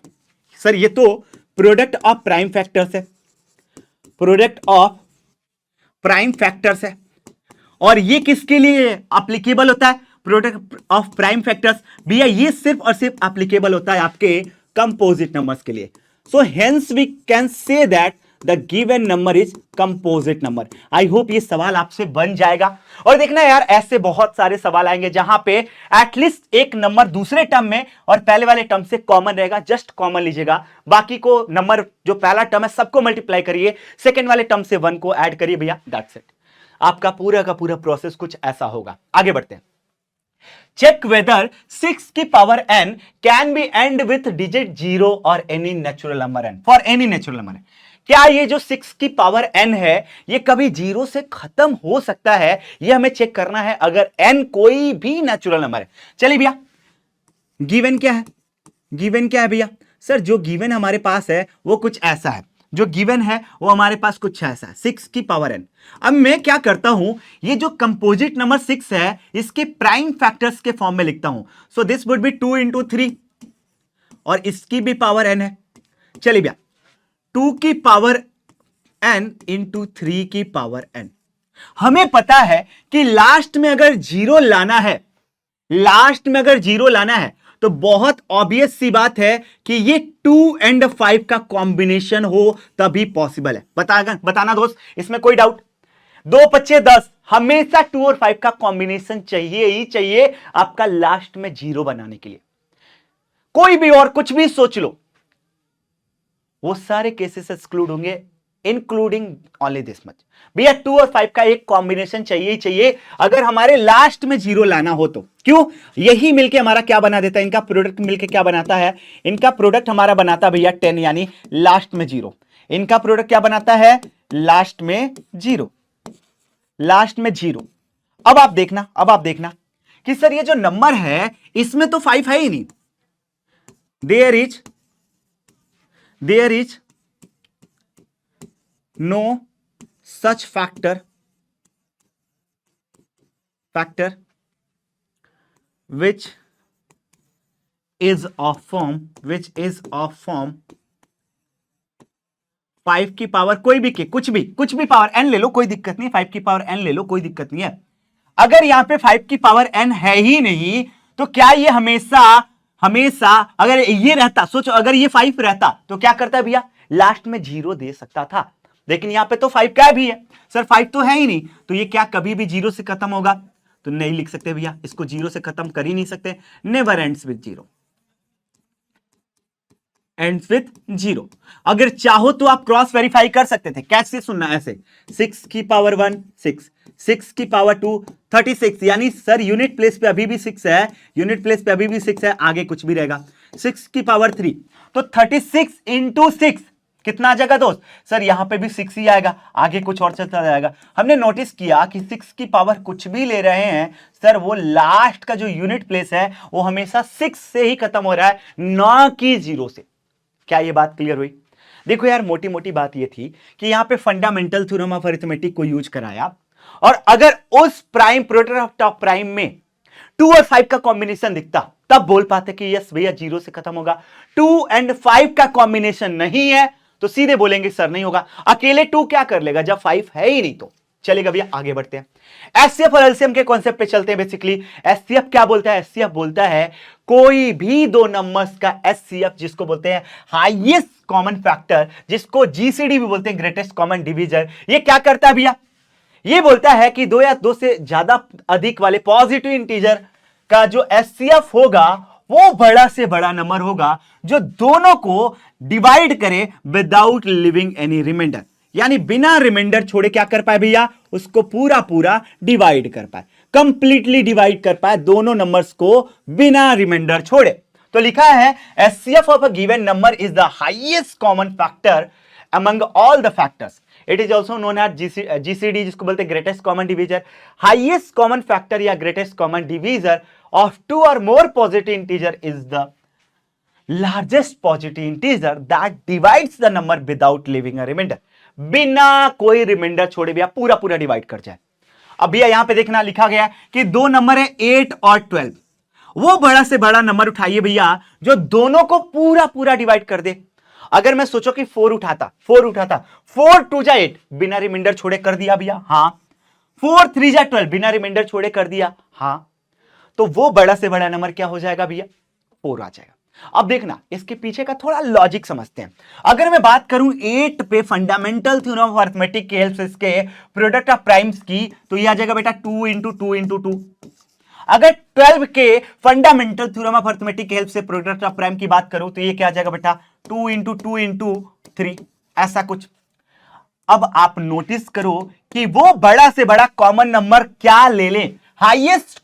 सर? ये तो प्रोडक्ट ऑफ प्राइम फैक्टर्स है, प्रोडक्ट ऑफ प्राइम फैक्टर्स है। और ये किसके लिए एप्लीकेबल होता है? प्रोडक्ट ऑफ प्राइम फैक्टर्स भैया ये सिर्फ और सिर्फ एप्लीकेबल होता है आपके कंपोजिट नंबर्स के लिए। So hence we can say that the given number is composite number. I hope ये सवाल आपसे बन जाएगा। और देखना यार ऐसे बहुत सारे सवाल आएंगे जहां पे एटलीस्ट एक नंबर दूसरे टर्म में और पहले वाले टर्म से कॉमन रहेगा। जस्ट कॉमन लीजिएगा, बाकी को नंबर जो पहला टर्म है सबको मल्टीप्लाई करिए, सेकेंड वाले टर्म से 1 को ऐड करिए भैया, दैट्स इट। आपका पूरा का पूरा प्रोसेस कुछ ऐसा होगा। आगे बढ़ते हैं। चेक वेदर 6 की power n can be and with digit 0 और any natural number n for any natural number. क्या ये जो 6 की पावर n है ये कभी 0 से खत्म हो सकता है? ये हमें चेक करना है अगर n कोई भी नेचुरल नंबर है। चलिए भैया गिवन क्या है? गिवन क्या है भैया? सर जो गिवन हमारे पास है वो कुछ ऐसा है। जो गिवन है वो हमारे पास कुछ ऐसा है, 6 की पावर n। अब मैं क्या करता हूं, ये जो कंपोजिट नंबर 6 है इसके प्राइम फैक्टर्स के फॉर्म में लिखता हूं। So this would be 2 into 3 और इसकी भी पावर n है। चलिए भैया 2 की पावर n इंटू 3 की पावर n। हमें पता है कि लास्ट में अगर जीरो लाना है, लास्ट में अगर जीरो लाना है तो बहुत ऑब्वियस सी बात है कि ये 2 एंड 5 का कॉम्बिनेशन हो तभी पॉसिबल है। बताना दोस्त, इसमें कोई डाउट? 2 5 10, हमेशा 2 और 5 का कॉम्बिनेशन चाहिए ही चाहिए आपका लास्ट में जीरो बनाने के लिए। कोई भी और कुछ भी सोच लो, वो सारे केसेस एक्सक्लूड होंगे इंक्लूडिंग ओनली दिस मच। भैया 2 और 5 का एक कॉम्बिनेशन चाहिए ही चाहिए अगर हमारे लास्ट में जीरो लाना हो तो। क्यों? यही मिलके हमारा क्या बना देता है? इनका प्रोडक्ट मिलके क्या बनाता है? इनका प्रोडक्ट हमारा बनाता है भैया 10, यानी लास्ट में जीरो। इनका प्रोडक्ट क्या बनाता है? लास्ट में जीरो, लास्ट में जीरो। अब आप देखना कि सर ये जो नंबर है इसमें तो 5 है ही नहीं। There is no such factor which is of form 5 की पावर कोई भी के कुछ भी पावर n ले लो, कोई दिक्कत नहीं। 5 की पावर n ले लो, कोई दिक्कत नहीं है। अगर यहां पे 5 की पावर n है ही नहीं तो क्या ये हमेशा अगर ये रहता, सोचो अगर ये 5 रहता तो क्या करता है भैया? लास्ट में जीरो दे सकता था। लेकिन यहां पे तो 5 का भी है। सर 5 तो है ही नहीं, तो ये क्या कभी भी जीरो से खत्म होगा? तो नहीं लिख सकते भैया, इसको जीरो से खत्म कर ही नहीं सकते। Never ends with zero, ends with zero. अगर चाहो तो आप क्रॉस वेरीफाई कर सकते थे। कैसे सुनना? ऐसे 6 की पावर 1 6, 6 की पावर 2 36, यानी सर यूनिट प्लेस पे अभी भी 6 है, यूनिट प्लेस पे अभी भी 6 है, आगे कुछ भी रहेगा। 6 की पावर 3 तो 36 इंटू 6 कितना आ जाएगा दोस्त? सर यहां पे भी 6 ही आएगा, आगे कुछ और चलता जाएगा। हमने नोटिस किया कि 6 की पावर कुछ भी ले रहे हैं सर, वो लास्ट का जो यूनिट प्लेस है वो हमेशा 6 से ही खत्म हो रहा है, ना कि जीरो से। क्या ये बात क्लियर हुई? देखो यार मोटी मोटी बात ये थी कि यहां पे फंडामेंटल थ्योरम ऑफ अरिथमेटिक को यूज कराया, और अगर उस प्राइम प्रोडक्ट ऑफ प्राइम में 2 और 5 का कॉम्बिनेशन दिखता तब बोल पाते कि यस भैया जीरो से खत्म होगा। 2 एंड 5 का कॉम्बिनेशन नहीं है तो सीधे बोलेंगे सर नहीं होगा, अकेले 2 क्या कर लेगा जब 5 है ही नहीं। तो चलेगा भैया, आगे बढ़ते हैं। एचसीएफ और एलसीएम के कॉन्सेप्ट पे चलते हैं। बेसिकली एचसीएफ क्या बोलता है? एचसीएफ बोलता है कोई भी दो नंबर्स का एचसीएफ, जिसको बोलते हैं हाईएस्ट कॉमन फैक्टर, जिसको जीसीडी भी बोलते हैं, ग्रेटेस्ट कॉमन डिवीजर। ये क्या करता है भैया? ये बोलता है कि दो या दो से ज्यादा अधिक वाले पॉजिटिव इंटीजर का जो एचसीएफ होगा वो बड़ा से बड़ा नंबर होगा जो दोनों को डिवाइड करे विदाउट लिविंग एनी रिमाइंडर, यानी बिना रिमाइंडर छोड़े क्या कर पाए भैया? उसको पूरा पूरा डिवाइड कर पाए, कंप्लीटली डिवाइड कर पाए दोनों नंबर्स को बिना रिमाइंडर छोड़े। तो लिखा है HCF of a given number is the highest common factor among all the factors. It is also known as GCD, जिसको बोलते हैं greatest common divisor. Highest common factor या greatest common divisor of 2 or more positive integer is the largest positive integer that divides the number without leaving a remainder। बिना कोई reminder छोड़े भैया पूरा पूरा डिवाइड कर जाए। अब भैया यहां पे देखना लिखा गया है कि दो नंबर है 8 और 12, वो बड़ा से बड़ा नंबर उठाइए भैया जो दोनों को पूरा पूरा डिवाइड कर दे। अगर मैं सोचो कि 4 उठाता 4 2 जा 8 बिना रिमाइंडर छोड़े कर दिया भैया, हां। 4 3 जा 12 बिना रिमाइंडर छोड़े कर दिया, हां। तो वो बड़ा से बड़ा नंबर क्या हो जाएगा भैया? 4 आ जाएगा। अब देखना इसके पीछे का थोड़ा लॉजिक समझते हैं। अगर मैं बात करूं 8 पे फंडामेंटल थ्योरम ऑफ अरिथमेटिक की हेल्प से इसके प्रोडक्ट ऑफ प्राइम्स की, तो ये आ जाएगा बेटा 2 × 2 × 2। अगर 12 के फंडामेंटल थ्योरम ऑफ अरिथमेटिक की हेल्प से प्रोडक्ट ऑफ प्राइम की बात करूं तो ये क्या आ जाएगा बेटा? 2 × 2 × 3, ऐसा कुछ। अब आप नोटिस करो कि वो बड़ा से बड़ा कॉमन नंबर क्या ले लें? हाईएस्ट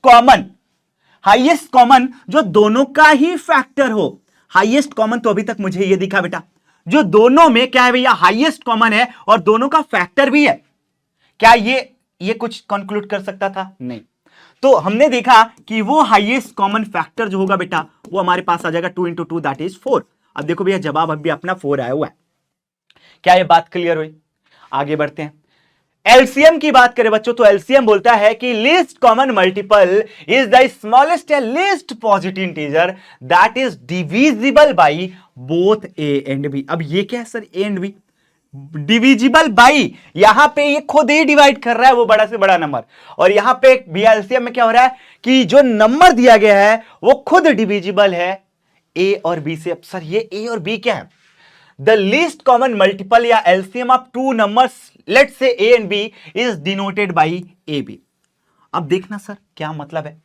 कॉमन जो दोनों का ही फैक्टर हो। हाईएस्ट कॉमन तो अभी तक मुझे ये दिखा बेटा जो दोनों में क्या है भैया? हाईएस्ट कॉमन है और दोनों का फैक्टर भी है। क्या ये कुछ कंक्लूड कर सकता था? नहीं। तो हमने देखा कि वो हाईएस्ट कॉमन फैक्टर जो होगा बेटा वो हमारे पास आ जाएगा 2 × 2 दैट इज 4। अब देखो भैया जवाब अभी अपना 4 आया हुआ है। क्या ये बात क्लियर हुई? आगे बढ़ते हैं। एलसीएम की बात करें बच्चों तो एलसीएम बोलता है कि least common multiple is the smallest and least positive integer that is divisible by both A and B. अब ये क्या है sir? A and B divisible by, यहां पे ये खुद ही डिवाइड कर रहा है वो बड़ा से बड़ा नंबर, और यहां पे एलसीएम में क्या हो रहा है कि जो नंबर दिया गया है वो खुद डिविजिबल है ए और बी से। अब सर ये ए और बी क्या है? The least common multiple या LCM of two numbers, let's say A and B, is denoted by AB। अब देखना सर क्या मतलब है।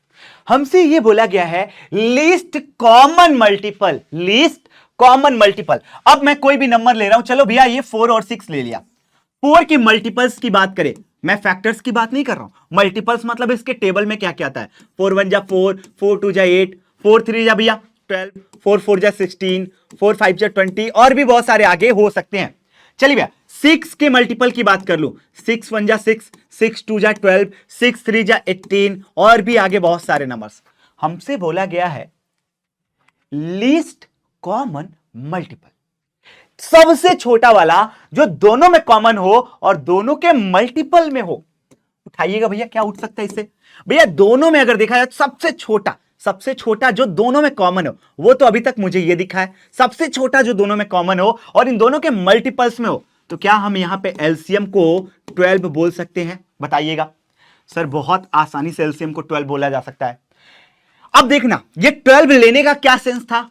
हमसे ये बोला गया है least common multiple, least common multiple। अब मैं कोई भी नंबर ले रहा हूं, चलो भैया ये 4 और 6 ले लिया। 4 की मल्टीपल्स की बात करें, मैं फैक्टर्स की बात नहीं कर रहा हूं। मल्टीपल्स मतलब इसके टेबल में क्या क्या आता है? 4 1 जा 4, 4 2 जा 8, 4 3 जा भैया 12, 4 4 जा 16, 4 5 जा 20, और भी बहुत सारे आगे हो सकते हैं। चलिए भैया 6 के मल्टीपल की बात कर लूं, 6 1 जा 6, 6 2 जा 12, 6 3 जा 18, और भी आगे बहुत सारे नंबर्स। हमसे बोला गया है लीस्ट कॉमन मल्टीपल, सबसे छोटा वाला जो दोनों में कॉमन हो और दोनों के मल्टीपल में हो। उठाइएगा भैया क्या उठ सकता है इससे? भैया दोनों में अगर देखा जाए सबसे छोटा जो दोनों में कॉमन हो वो तो अभी तक मुझे ये दिखा है। सबसे छोटा जो दोनों में कॉमन हो और इन दोनों के मल्टीपल्स में हो, तो क्या हम यहां पे एलसीएम को 12 बोल सकते हैं? बताइएगा। सर बहुत आसानी से एलसीएम को 12 बोला जा सकता है। अब देखना ये 12 लेने का क्या सेंस था?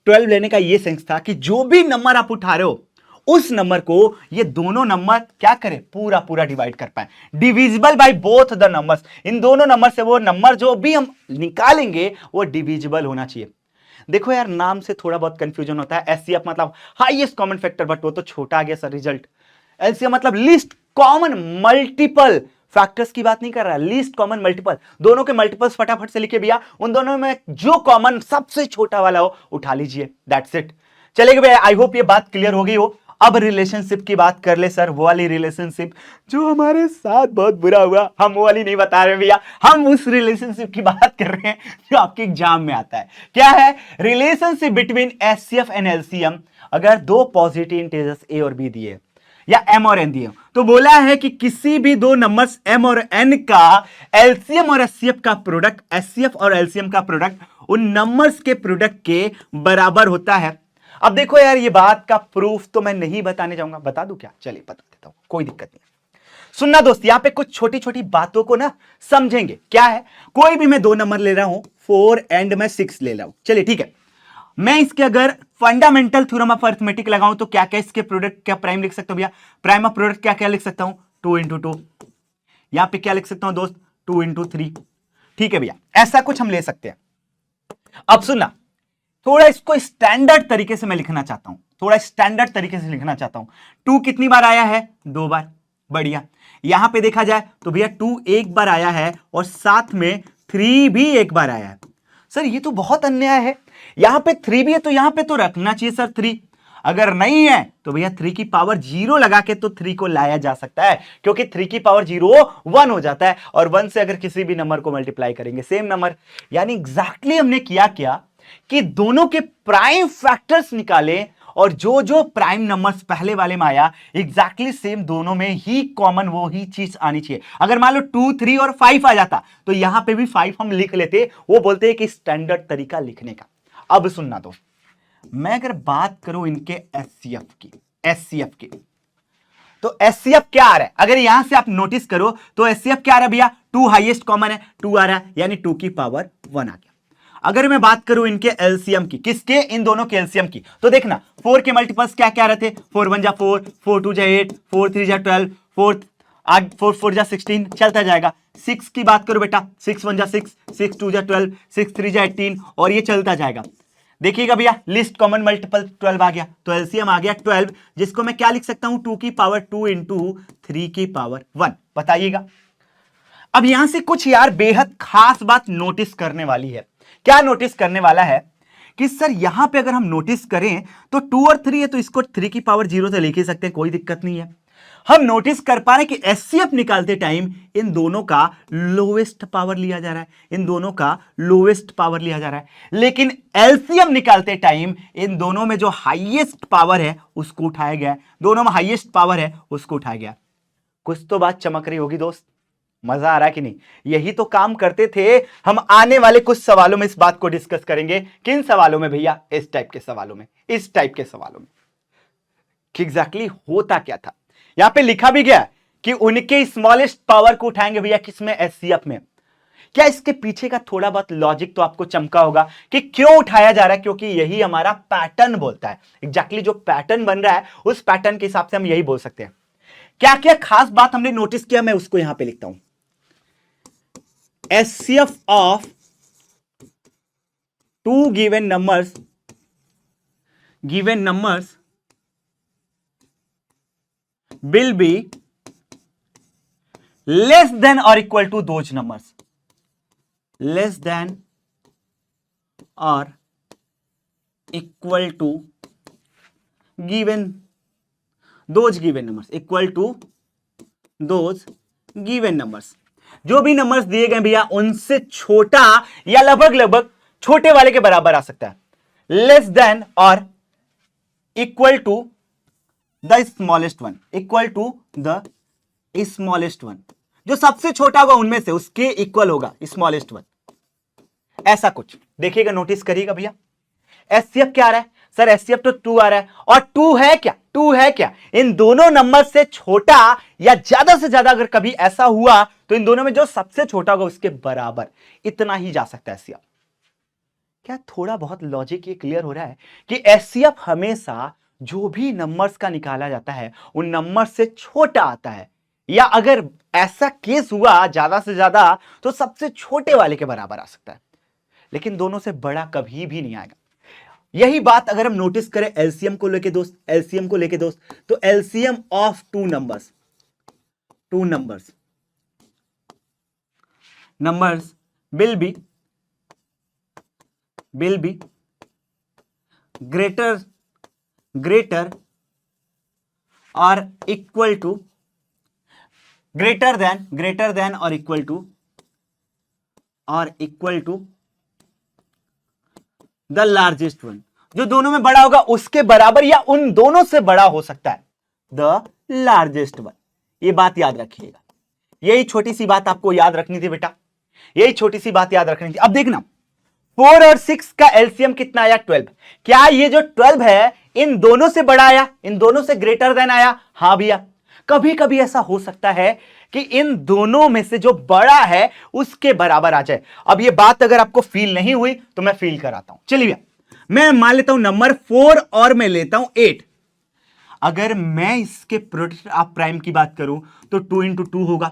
12 लेने का ये सेंस था कि जो भी नंबर आप उठा रहे हो उस नंबर को ये दोनों नंबर क्या करें? पूरा पूरा डिवाइड कर पाए, divisible by both the numbers. इन दोनों नंबर से वो नंबर जो भी हम निकालेंगे वो डिविजिबल होना चाहिए। देखो यार नाम से थोड़ा बहुत कंफ्यूजन होता है। एचसीएफ मतलब हाईएस्ट कॉमन फैक्टर, बट वो तो छोटा आ गया सर रिजल्ट। एलसीएम मतलब लीस्ट कॉमन मल्टीपल, फैक्टर्स की बात नहीं कर रहा, लीस्ट कॉमन मल्टीपल। दोनों के मल्टीपल्स फटाफट से लिखे भैया, उन दोनों में जो कॉमन सबसे छोटा वाला हो उठा लीजिए, दैट्स इट। चलेगा भैया, आई होप ये बात क्लियर हो गई हो। अब रिलेशनशिप की बात कर ले सर, वो वाली रिलेशनशिप जो हमारे साथ बहुत बुरा हुआ, हम वो वाली नहीं बता रहे भैया, हम उस रिलेशनशिप की बात कर रहे हैं जो आपके एग्जाम में आता है। क्या है? Relationship between HCF and LCM. अगर दो पॉजिटिव इंटीजर्स ए और बी दिए या एम और एन दिए तो बोला है कि किसी भी दो नंबर्स एम और एन का एलसीएम और एचसीएफ का प्रोडक्ट, एचसीएफ और एलसीएम का प्रोडक्ट उन नंबर्स के प्रोडक्ट के बराबर होता है। अब देखो यार, ये बात का प्रूफ तो मैं नहीं बताने जाऊंगा, बता दूं क्या? चलिए बता देता हूं, कोई दिक्कत नहीं। सुनना दोस्त, यहां पे कुछ छोटी छोटी बातों को ना समझेंगे। क्या है, कोई भी मैं 2 नंबर ले रहा हूं, 4 एंड मैं 6 ले रहा हूं, चलिए ठीक है। मैं इसके अगर फंडामेंटल थ्योरम ऑफ अरिथमेटिक लगाऊं तो क्या क्या इसके प्रोडक्ट क्या प्राइम लिख सकता हूं भैया? प्राइम ऑफ प्रोडक्ट क्या क्या लिख सकता हूं? 2 इंटू 2। यहां पे क्या लिख सकता हूं दोस्त? 2 इंटू 3। ठीक है भैया, ऐसा कुछ हम ले सकते हैं। अब सुनना, थोड़ा इसको स्टैंडर्ड तरीके से मैं लिखना चाहता हूं, थोड़ा स्टैंडर्ड तरीके से लिखना चाहता हूं। 2 कितनी बार आया है? 2 बार। बढ़िया। यहां पे देखा जाए तो भैया 2 एक बार आया है और साथ में 3 भी एक बार आया है। सर ये तो बहुत अन्याय है, यहां पे 3 भी है तो यहां पे तो रखना चाहिए सर 3। अगर नहीं है तो भैया 3 की पावर 0 लगा के तो 3 को लाया जा सकता है, क्योंकि 3 की पावर 0 1 हो जाता है, और 1 से अगर किसी भी नंबर को मल्टीप्लाई करेंगे सेम नंबर। यानी एग्जैक्टली हमने किया क्या कि दोनों के प्राइम फैक्टर्स निकाले, और जो जो प्राइम नंबर्स पहले वाले में आया एग्जैक्टली सेम दोनों में ही कॉमन वो ही चीज आनी चाहिए। अगर मान लो 2, 3 और 5 आ जाता तो यहां पे भी 5 हम लिख लेते, वो बोलते हैं कि स्टैंडर्ड तरीका लिखने का। अब सुनना दो, मैं अगर बात करूं इनके एचसीएफ की तो एचसीएफ क्या आ रहा है? अगर यहां से आप नोटिस करो तो एचसीएफ क्या आ रहा है भैया? 2 हाईएस्ट कॉमन है, 2 आ रहा है, यानी 2 की पावर 1 आ गया। अगर मैं बात करूं इनके एलसीएम की, किसके? इन दोनों के एलसीएम की, तो देखना 4 के मल्टीपल्स क्या क्या रहते? 4 1 जा 4, 4 2 जा 8, 4 3 जा 12, 4 4 जा 16, चलता जाएगा। 6 की बात करो बेटा, 6 1 जा 6, 6 2 जा 12, 6 3 जा 18, और ये चलता जाएगा। देखिएगा भैया, लिस्ट कॉमन मल्टीपल 12 आ गया, तो एलसीएम आ गया 12, जिसको मैं क्या लिख सकता हूं? 2 की पावर 2 इंटू 3 की पावर 1। बताइएगा। अब यहां से कुछ यार बेहद खास बात नोटिस करने वाली है। क्या नोटिस करने वाला है कि सर यहां पे अगर हम नोटिस करें तो 2 और 3 है, तो इसको 3 की पावर 0 से लिख ही सकते हैं, कोई दिक्कत नहीं है। हम नोटिस कर पा रहे हैं कि एचसीएफ निकालते टाइम इन दोनों का लोवेस्ट पावर लिया जा रहा है, इन दोनों का लोवेस्ट पावर लिया जा रहा है, लेकिन एलसीएम निकालते टाइम इन दोनों में जो हाईएस्ट पावर है उसको उठाया गया है, दोनों में हाईएस्ट पावर है उसको उठाया गया। कुछ तो बात चमक रही होगी दोस्त, मजा आ रहा है कि नहीं? यही तो काम करते थे हम। आने वाले कुछ सवालों में इस बात को डिस्कस करेंगे। किन सवालों में भैया? इस टाइप के सवालों में, इस टाइप के सवालों में कि एग्जैक्टली होता क्या था। यहां पे लिखा भी गया कि उनके स्मॉलेस्ट पावर को उठाएंगे भैया, किसमें? एचसीएफ में। क्या इसके पीछे का थोड़ा बहुत लॉजिक तो आपको चमका होगा कि क्यों उठाया जा रहा है? क्योंकि यही हमारा पैटर्न बोलता है। एग्जैक्टली जो पैटर्न बन रहा है उस पैटर्न के हिसाब से हम यही बोल सकते हैं। क्या क्या खास बात हमने नोटिस किया, मैं उसको यहां पे लिखता हूं। HCF of 2 given numbers will be less than or equal to those numbers, less than or equal to given those given numbers, equal to those given numbers। जो भी नंबर्स दिए गए भैया उनसे छोटा या लगभग लगभग छोटे वाले के बराबर आ सकता है, लेस देन और equal to the smallest one, equal to the smallest one. जो सबसे छोटा होगा उनमें से उसके इक्वल होगा स्मॉलेस्ट वन। ऐसा कुछ देखिएगा, नोटिस करिएगा भैया। एचसीएफ क्या आ रहा है? सर एचसीएफ तो 2 आ रहा है, और 2 है क्या? 2 है क्या? इन दोनों नंबर से छोटा या ज्यादा से ज्यादा अगर कभी ऐसा हुआ तो इन दोनों में जो सबसे छोटा होगा उसके बराबर, इतना ही जा सकता है एचसीएफ। क्या थोड़ा बहुत लॉजिक ये क्लियर हो रहा है कि एचसीएफ हमेशा जो भी नंबर्स का निकाला जाता है उन नंबर से छोटा आता है, या अगर ऐसा केस हुआ ज्यादा से ज्यादा तो सबसे छोटे वाले के बराबर आ सकता है, लेकिन दोनों से बड़ा कभी भी नहीं आएगा। यही बात अगर हम नोटिस करें एलसीएम को लेके दोस्त, एलसीएम को लेके दोस्त, तो LCM of 2 numbers will be greater or equal to greater than or equal to the largest one. जो दोनों में बड़ा होगा उसके बराबर या उन दोनों से बड़ा हो सकता है, द लार्जेस्ट वन। ये बात याद रखिएगा, यही छोटी सी बात आपको याद रखनी थी बेटा, यही छोटी सी बात याद रखनी थी। अब देखना 4 और 6 का एलसीएम कितना आया? 12। क्या ये जो 12 है इन दोनों से बड़ा आया, इन दोनों से ग्रेटर देन आया? हां भैया। कभी कभी ऐसा हो सकता है कि इन दोनों में से जो बड़ा है उसके बराबर आ जाए। अब ये बात अगर आपको फील नहीं हुई तो मैं फील कराता हूं। चलिए भैया, मैं मान लेता हूं नंबर 4 और मैं लेता हूं 8। अगर मैं इसके प्रोडक्ट ऑफ प्राइम की बात करूं तो 2 इंटू 2 होगा।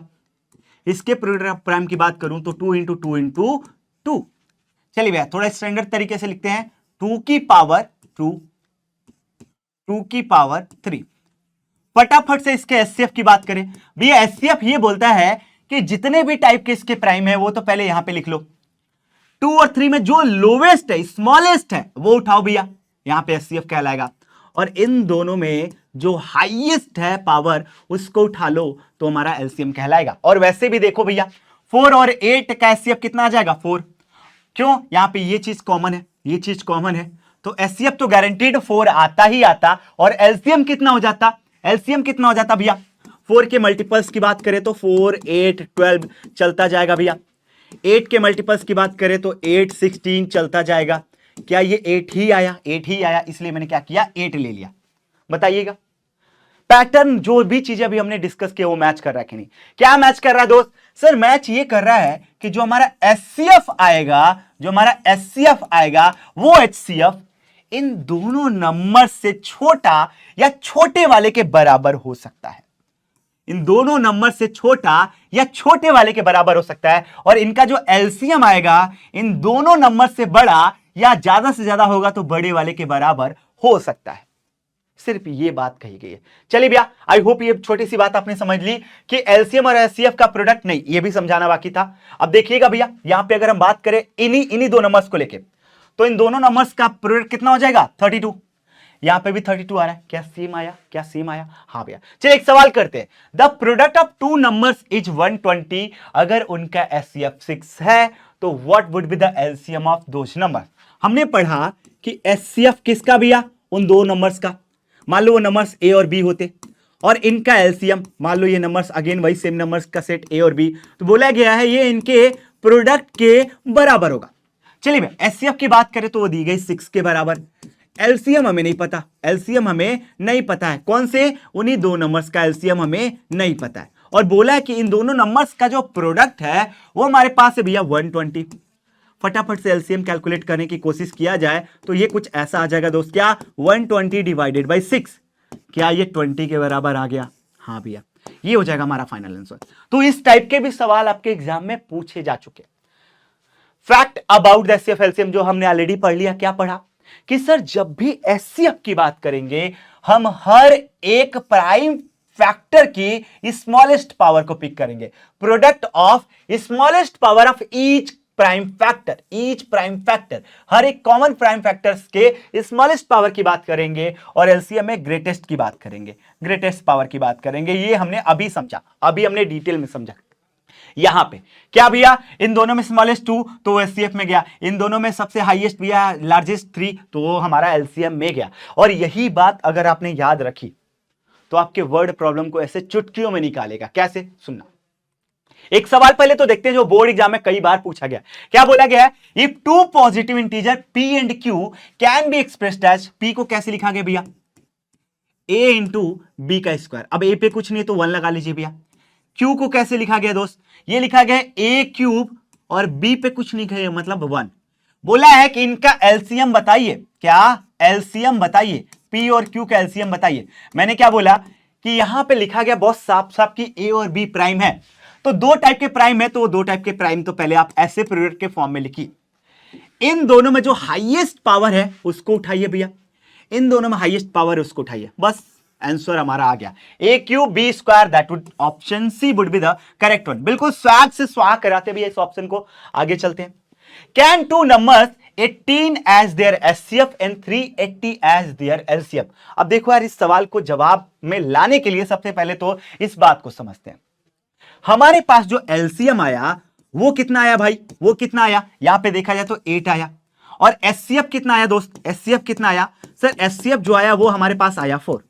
इसके प्रोडक्ट ऑफ प्राइम की बात करूं तो 2 इंटू 2 इंटू 2। चलिए भैया थोड़ा स्टैंडर्ड तरीके से लिखते हैं, 2 की पावर 2, 2 की पावर 3। फटाफट से इसके एचसीएफ की बात करें भैया, एचसीएफ ये बोलता है कि जितने भी टाइप के इसके प्राइम है वो तो पहले यहां पे लिख लो। 2 और 3 में जो लोवेस्ट है, स्मॉलेस्ट है, वो उठाओ भैया, यहां पे एचसीएफ कहलाएगा। और इन दोनों में जो हाईएस्ट है पावर उसको उठा लो तो हमारा एलसीएम कहलाएगा। और वैसे भी देखो भैया 4 और 8 का एचसीएफ कितना आ जाएगा? 4। क्यों? यहां पे ये चीज कॉमन है, ये चीज कॉमन है, तो एचसीएफ तो गारंटीड 4 आता ही आता। और एलसीएम कितना हो जाता? एलसीएम कितना हो जाता भैया? 4 के मल्टीपल्स की बात करें तो 4, 8, 12 चलता जाएगा भैया। 8 के मल्टीपल्स की बात करें तो 8, 16 चलता जाएगा। क्या ये 8 ही आया? 8 ही आया, इसलिए मैंने क्या किया? 8 ले लिया। बताइएगा पैटर्न जो भी चीजें अभी हमने डिस्कस किया वो मैच कर रहा है कि नहीं? क्या मैच कर रहा है दोस्त? सर मैच ये कर रहा है कि जो हमारा एचसीएफ आएगा, जो हमारा एचसीएफ आएगा वो एचसीएफ इन दोनों नंबर से छोटा या छोटे वाले के बराबर हो सकता है। इन दोनों नंबर से छोटा या छोटे वाले के बराबर हो सकता है। और इनका जो एलसीएम आएगा इन दोनों नंबर से बड़ा या ज्यादा से ज्यादा होगा तो बड़े वाले के बराबर हो सकता है। सिर्फ ये बात कही गई है। चलिए भैया, आई होप ये छोटी सी बात आपने समझ ली कि एलसीएम और एचसीएफ का प्रोडक्ट नहीं, ये भी समझाना बाकी था। अब देखिएगा भैया, यहां पे अगर हम बात करें इन्हीं दो नंबर्स को लेके, तो इन दोनों नंबर्स का प्रोडक्ट कितना हो जाएगा? 32। यहां पे भी 32 आ रहा है। क्या सेम आया? क्या सेम आया? हाँ भैया। चलिए एक सवाल करते हैं, the product of two numbers is 120। अगर उनका एचसीएफ 6 है तो what would be the LCM of those number? हमने पढ़ा कि एचसीएफ किसका भैया? उन दो नंबर्स का। मान लो वो नंबर्स ए और बी होते और इनका एलसीएम, मान लो ये नंबर्स अगेन वही सेम नंबर्स का सेट ए और बी, तो बोला गया है ये इनके प्रोडक्ट के बराबर होगा। चलिए भाई एचसीएफ की बात करें तो वो दी गई 6 के बराबर। एलसीएम हमें नहीं पता, एलसीएम हमें नहीं पता है। कौन से? उन्हीं दो नंबर्स का एलसीएम हमें नहीं पता है। और बोला है कि इन दोनों नंबर्स का जो प्रोडक्ट है वो हमारे पास है भैया 120। फटाफट से एलसीएम कैलकुलेट करने की कोशिश किया जाए तो ये कुछ ऐसा आ जाएगा दोस्त। क्या? 120 डिवाइडेड बाई 6। क्या ये 20 के बराबर आ गया? हाँ भैया, ये हो जाएगा हमारा फाइनल आंसर। तो इस टाइप के भी सवाल आपके एग्जाम में पूछे जा चुके। Fact about the HCF LCM जो हमने ऑलरेडी पढ़ लिया। क्या पढ़ा? कि सर जब भी एचसीएफ की बात करेंगे हम हर एक प्राइम फैक्टर की स्मॉलेस्ट पावर को पिक करेंगे। Product of smallest power of each prime factor, हर एक कॉमन प्राइम फैक्टर्स के स्मॉलेस्ट पावर की बात करेंगे और एलसीएम में ग्रेटेस्ट की बात करेंगे, ग्रेटेस्ट पावर की बात करेंगे। ये हमने अभी समझा, अभी हमने डिटेल में समझा। यहां पे क्या भैया? इन दोनों में स्मॉलेस्ट 2 तो एचसीएफ में गया, इन दोनों में सबसे हाईएस्ट भैया लार्जेस्ट 3 तो वो हमारा एलसीएम में गया। और यही बात अगर आपने याद रखी तो आपके वर्ड प्रॉब्लम को ऐसे चुटकियों में निकालेगा। कैसे? सुनना। एक सवाल पहले तो देखते हैं जो बोर्ड एग्जाम में कई बार पूछा गया। क्या बोला गया है? If two positive integer p and q can be expressed as, p को कैसे लिखा गया भैया? a इंटू बी का स्क्वायर। अब a पे कुछ नहीं तो 1 लगा लीजिए भैया। q को कैसे लिखा गया दोस्त? ये लिखा गया a क्यूब और b पे कुछ नहीं गया मतलब 1। बोला है कि इनका एलसीएम बताइए। क्या? एलसीएम बताइए, p और q का एलसीएम बताइए। मैंने क्या बोला कि यहां पे लिखा गया बहुत साफ साफ कि a और b प्राइम है, तो दो टाइप के प्राइम है, तो वो दो टाइप के प्राइम तो पहले आप ऐसे प्रोडक्ट के फॉर्म में लिखिए। इन दोनों में जो हाईएस्ट पावर है उसको उठाइए भैया, इन दोनों में हाईएस्ट पावर है उसको उठाइए, बस आंसर हमारा आ गया। A cube B square, that would option C would be the correct one. बिल्कुल स्वैग से स्वाग कराते भैया इस ऑप्शन को। आगे चलते हैं। Can two numbers 18 as their HCF and 380 as their LCM? अब देखो यार, इस सवाल को जवाब में लाने के लिए सबसे पहले तो इस बात को समझते हैं। हमारे पास जो एलसीएम आया वो कितना आया भाई? वो कितना आया? यहां पे देखा जाए तो 8 आया। और एचसीएफ कितना आया दोस्त? एचसीएफ कितना आया? सर एचसीएफ जो आया वो हमारे पास आया 4।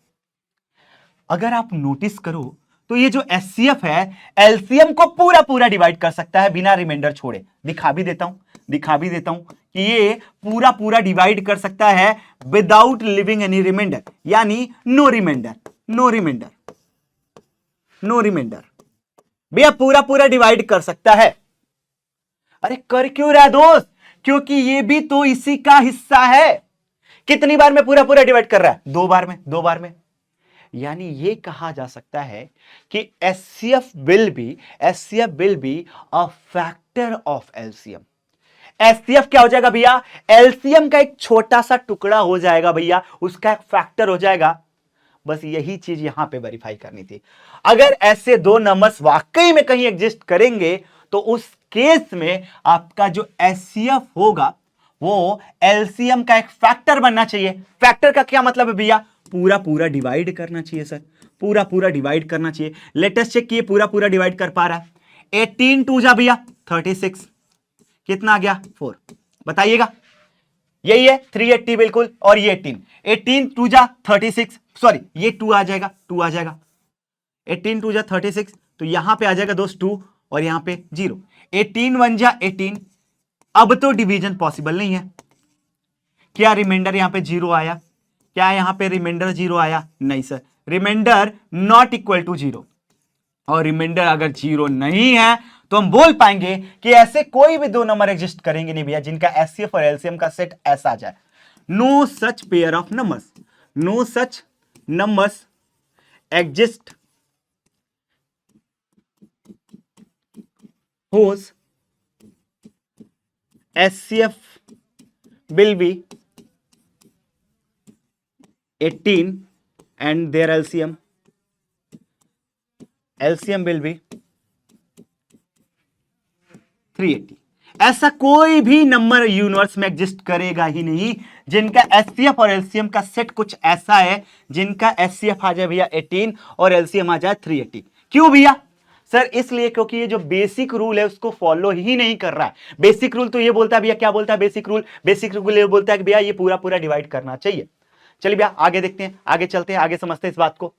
अगर आप नोटिस करो तो ये जो एचसीएफ है एलसीएम को पूरा पूरा डिवाइड कर सकता है बिना रिमाइंडर छोड़े। दिखा भी देता हूं, दिखा भी देता हूं कि ये पूरा पूरा डिवाइड कर सकता है विदाउट लिविंग एनी रिमाइंडर, यानी no remainder, no remainder, no remainder भैया पूरा पूरा डिवाइड कर सकता है। अरे कर क्यों रहा है दोस्त? क्योंकि ये भी तो इसी का हिस्सा है। कितनी बार में पूरा पूरा डिवाइड कर रहा है? 2 बार में, 2 बार में। यानी ये कहा जा सकता है कि HCF will be a factor of LCM. HCF क्या हो जाएगा भैया? एलसीएम का एक छोटा सा टुकड़ा हो जाएगा भैया, उसका एक फैक्टर हो जाएगा। बस यही चीज यहां पे वेरीफाई करनी थी। अगर ऐसे दो नंबर्स वाकई में कहीं एग्जिस्ट करेंगे तो उस केस में आपका जो एचसीएफ होगा वो एलसीएम का एक फैक्टर बनना चाहिए। फैक्टर का क्या मतलब है भैया? पूरा पूरा डिवाइड करना चाहिए सर, पूरा पूरा डिवाइड करना चाहिए। लेटेस्ट चेक किए पूरा पूरा डिवाइड कर पा रहा है। 18 टू जा भैया 36, कितना आ गया? 4। बताइएगा, यही है 380 बिल्कुल। और ये 18 टू जा 36, सॉरी ये 2 आ जाएगा, 2 आ जाएगा। 18 टू जा 36, तो यहां पे आ जाएगा दोस्त 2 और यहां पे 0। 18 1 जा 18। अब तो डिवीजन पॉसिबल नहीं है। क्या रिमाइंडर यहां पे 0 आया? क्या यहां पे रिमाइंडर 0 आया? नहीं sir, remainder not equal to 0। और रिमाइंडर अगर 0 नहीं है तो हम बोल पाएंगे कि ऐसे कोई भी दो नंबर एग्जिस्ट करेंगे नहीं भैया जिनका एचसीएफ और एलसीएम का सेट ऐसा आ जाए। No such pair of numbers, no such numbers exist whose HCF will be 18 and their LCM will be 380। ऐसा कोई भी नंबर यूनिवर्स में एग्जिस्ट करेगा ही नहीं जिनका एचसीएफ और एलसीएम का सेट कुछ ऐसा है जिनका एचसीएफ आ जाए भैया 18 और एलसीएम आ जाए 380। क्यों भैया? सर इसलिए क्योंकि ये जो बेसिक रूल है उसको फॉलो ही नहीं कर रहा है। बेसिक रूल तो ये बोलता है भैया, क्या बोलता है बेसिक रूल? बेसिक रूल ये बोलता है कि भैया ये पूरा पूरा डिवाइड करना चाहिए। चलिए भैया आगे देखते हैं, आगे चलते हैं, आगे समझते हैं इस बात को।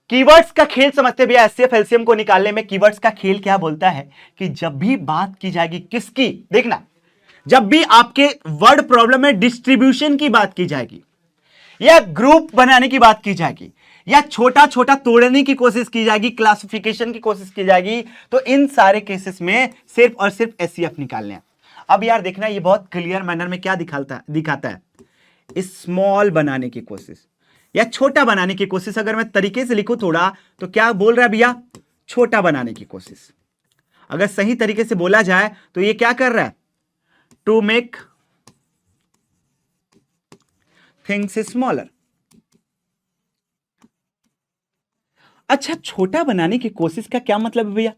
कीवर्ड्स का खेल समझते हैं भैया। एचसीएफ एलसीएम को निकालने में कीवर्ड्स का खेल क्या बोलता है कि जब भी बात की जाएगी किसकी, देखना, जब भी आपके वर्ड प्रॉब्लम में डिस्ट्रीब्यूशन की बात की जाएगी या ग्रुप बनाने की बात की जाएगी या छोटा छोटा तोड़ने की कोशिश की जाएगी, क्लासिफिकेशन की कोशिश की जाएगी, तो इन सारे केसेस में सिर्फ और सिर्फ एचसीएफ निकालने हैं। अब यार देखना ये बहुत क्लियर मैनर में क्या दिखाता है, स्मॉल बनाने की कोशिश या छोटा बनाने की कोशिश। अगर मैं तरीके से लिखूं थोड़ा तो क्या बोल रहा है भैया? छोटा बनाने की कोशिश। अगर सही तरीके से बोला जाए तो ये क्या कर रहा है? To make things smaller. अच्छा, छोटा बनाने की कोशिश का क्या मतलब है भैया?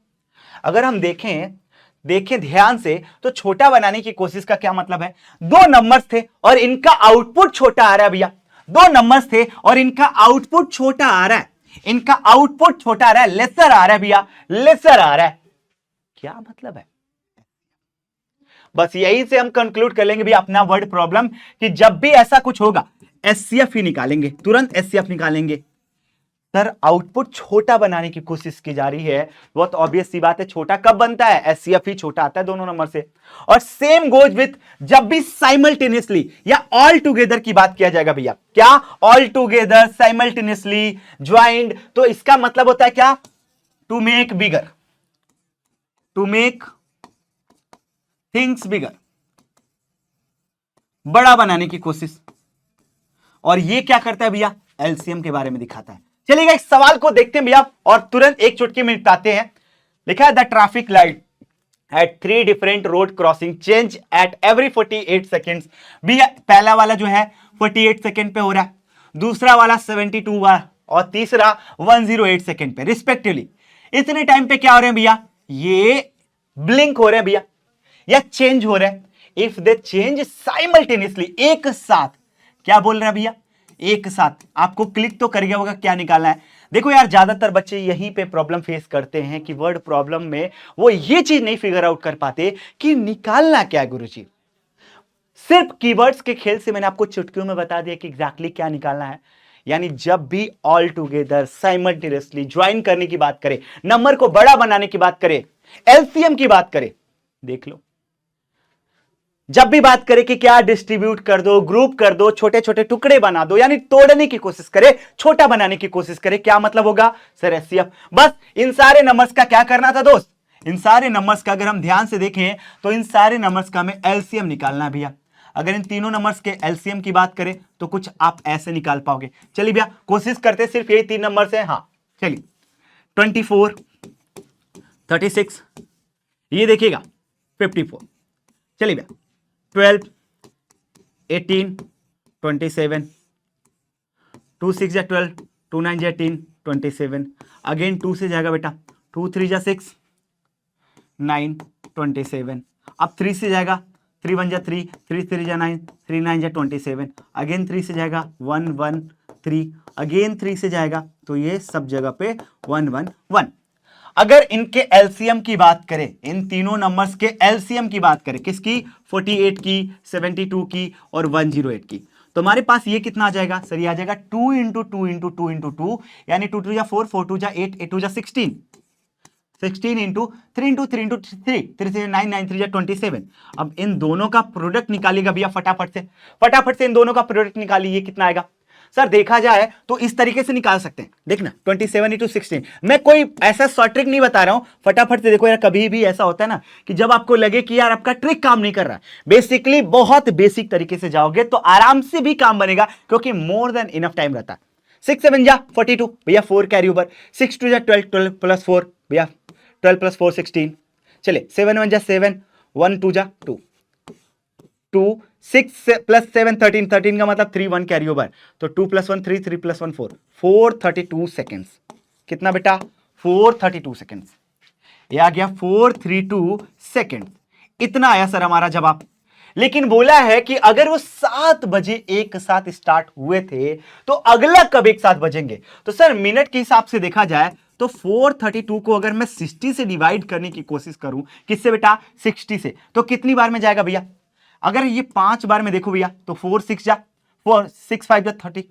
अगर हम देखें ध्यान से तो छोटा बनाने की कोशिश का क्या मतलब है? दो नंबर्स थे और इनका आउटपुट छोटा आ रहा है भैया। दो नंबर्स थे और इनका आउटपुट छोटा आ रहा है, इनका आउटपुट छोटा आ रहा है, लेसर आ रहा है भैया, लेसर आ रहा है। क्या मतलब है? बस यही से हम कंक्लूड कर लेंगे भैया अपना वर्ड प्रॉब्लम कि जब भी ऐसा कुछ होगा एचसीएफ ही निकालेंगे, तुरंत एचसीएफ निकालेंगे। सर आउटपुट छोटा बनाने की कोशिश की जा रही है, बहुत ऑब्वियस सी बात है। छोटा कब बनता है? एचसीएफ ही छोटा आता है दोनों नंबर से। और सेम गोज विथ जब भी साइमल्टेनियसली या ऑल टुगेदर की बात किया जाएगा भैया, क्या? ऑल टुगेदर, साइमल्टेनियसली, ज्वाइंट, तो इसका मतलब होता है क्या? To make bigger, to make things bigger, बड़ा बनाने की कोशिश। और ये क्या करता है भैया? एलसीएम के बारे में दिखाता है। चलिएगा इस सवाल को देखते हैं भैया और तुरंत एक चुटकी में निपटाते हैं। लिखा है the traffic light at 3 different road crossing change at every 48 seconds. भैया पहला वाला जो है 48 सेकेंड पे हो रहा है, दूसरा वाला 72 बार और तीसरा 108 सेकेंड पे रिस्पेक्टिवली। इतने टाइम पे क्या हो रहे हैं भैया? ये ब्लिंक हो रहे हैं भैया या चेंज हो रहे हैं। इफ दे चेंज साइमल्टेनियसली, एक साथ, क्या बोल रहे हैं भैया? एक साथ। आपको क्लिक तो कर गया होगा क्या निकालना है। देखो यार ज्यादातर बच्चे यहीं पे प्रॉब्लम फेस करते हैं कि वर्ड प्रॉब्लम में वो ये चीज नहीं फिगर आउट कर पाते कि निकालना क्या है गुरुजी। सिर्फ कीवर्ड्स के खेल से मैंने आपको चुटकियों में बता दिया कि एग्जैक्टली क्या निकालना है। यानी जब भी ऑल टुगेदर, साइमल्टेनियसली, ज्वाइन करने की बात करें, नंबर को बड़ा बनाने की बात करें, एलसीएम की बात करें, देख लो जब भी बात करें कि क्या डिस्ट्रीब्यूट कर दो, ग्रुप कर दो, छोटे छोटे टुकड़े बना दो, यानी तोड़ने की कोशिश करे, छोटा बनाने की कोशिश करे, क्या मतलब होगा सर? एचसीएफ। बस इन सारे नंबर्स का क्या करना था दोस्त? इन सारे नंबर्स का अगर हम ध्यान से देखें तो इन सारे नंबर्स का हमें एलसीएम निकालना है भैया। अगर इन तीनों नंबर्स के एलसीएम की बात करें तो कुछ आप ऐसे निकाल पाओगे। चलिए भैया कोशिश करते, सिर्फ यही तीन नंबर्स हैं। हाँ चलिए 24, 36, ये देखिएगा 54। चलिए भैया 12, 18, 27, 2 6 जा 12, 2 9 जा 18, 27। अगेन 2 से जाएगा बेटा, 2 3 जा 6, 9, 27। अब 3 से जाएगा, 3 1 जा 3, 3 3 जा 9, 3 9 जा 27। अगेन 3 से जाएगा 1 1 3, अगेन 3 से जाएगा, तो ये सब जगह पे 1 1 1। अगर इनके एलसीएम की बात करें, इन तीनों नंबर्स के एलसीएम की बात करें, किसकी? 48 की, 72 की और 108 की, तो हमारे पास ये कितना आ जाएगा सर? ये आ जाएगा 2 इंटू 2 इंटू 2 इंटू 2, यानी 2 2 जा 4, 4 2 जा 8, 8 2 जा 16, 16 इंटू 3 इंटू 3 इंटू 3, 3 से 9, 9 3 जा 27। अब इन दोनों का प्रोडक्ट निकालिएगा भैया फटाफट से इन दोनों का प्रोडक्ट निकालिए, कितना आएगा सर? देखा जाए तो इस तरीके से निकाल सकते हैं, देखना 27 इंटू 16। मैं कोई ऐसा शॉर्ट ट्रिक नहीं बता रहा हूं, फटाफट से देखो यार। कभी भी ऐसा होता है ना कि जब आपको लगे कि यार आपका ट्रिक काम नहीं कर रहा, बेसिकली बहुत बेसिक तरीके से जाओगे तो आराम से भी काम बनेगा, क्योंकि मोर देन इनफ टाइम रहता है। 6 7 जा 42 भैया, 4 कैरी ओवर, 6 2 जा 12, 12 प्लस 4 भैया, 12 प्लस 4 16। चले 7 1 जा 7, 1 2 जा 2, 2 6 प्लस 7 13, 13 का मतलब 3 1 कैरी ओवर, तो 2 प्लस 1 3, 3 प्लस 1 4, 432 सेकेंड्स। कितना बेटा? 432 सेकेंड्स। ये आ गया 432 सेकेंड। इतना आया सर हमारा जवाब। लेकिन बोला है कि अगर वो 7 बजे एक साथ स्टार्ट हुए थे तो अगला कब एक साथ बजेंगे? तो सर मिनट के हिसाब से देखा जाए तो 432 को अगर मैं 60 से डिवाइड करने की कोशिश करूं, किससे बेटा? 60 से, तो कितनी बार में जाएगा भैया? अगर ये 5 बार में देखो भैया तो 4 6 जा 4 6 5 जा 30,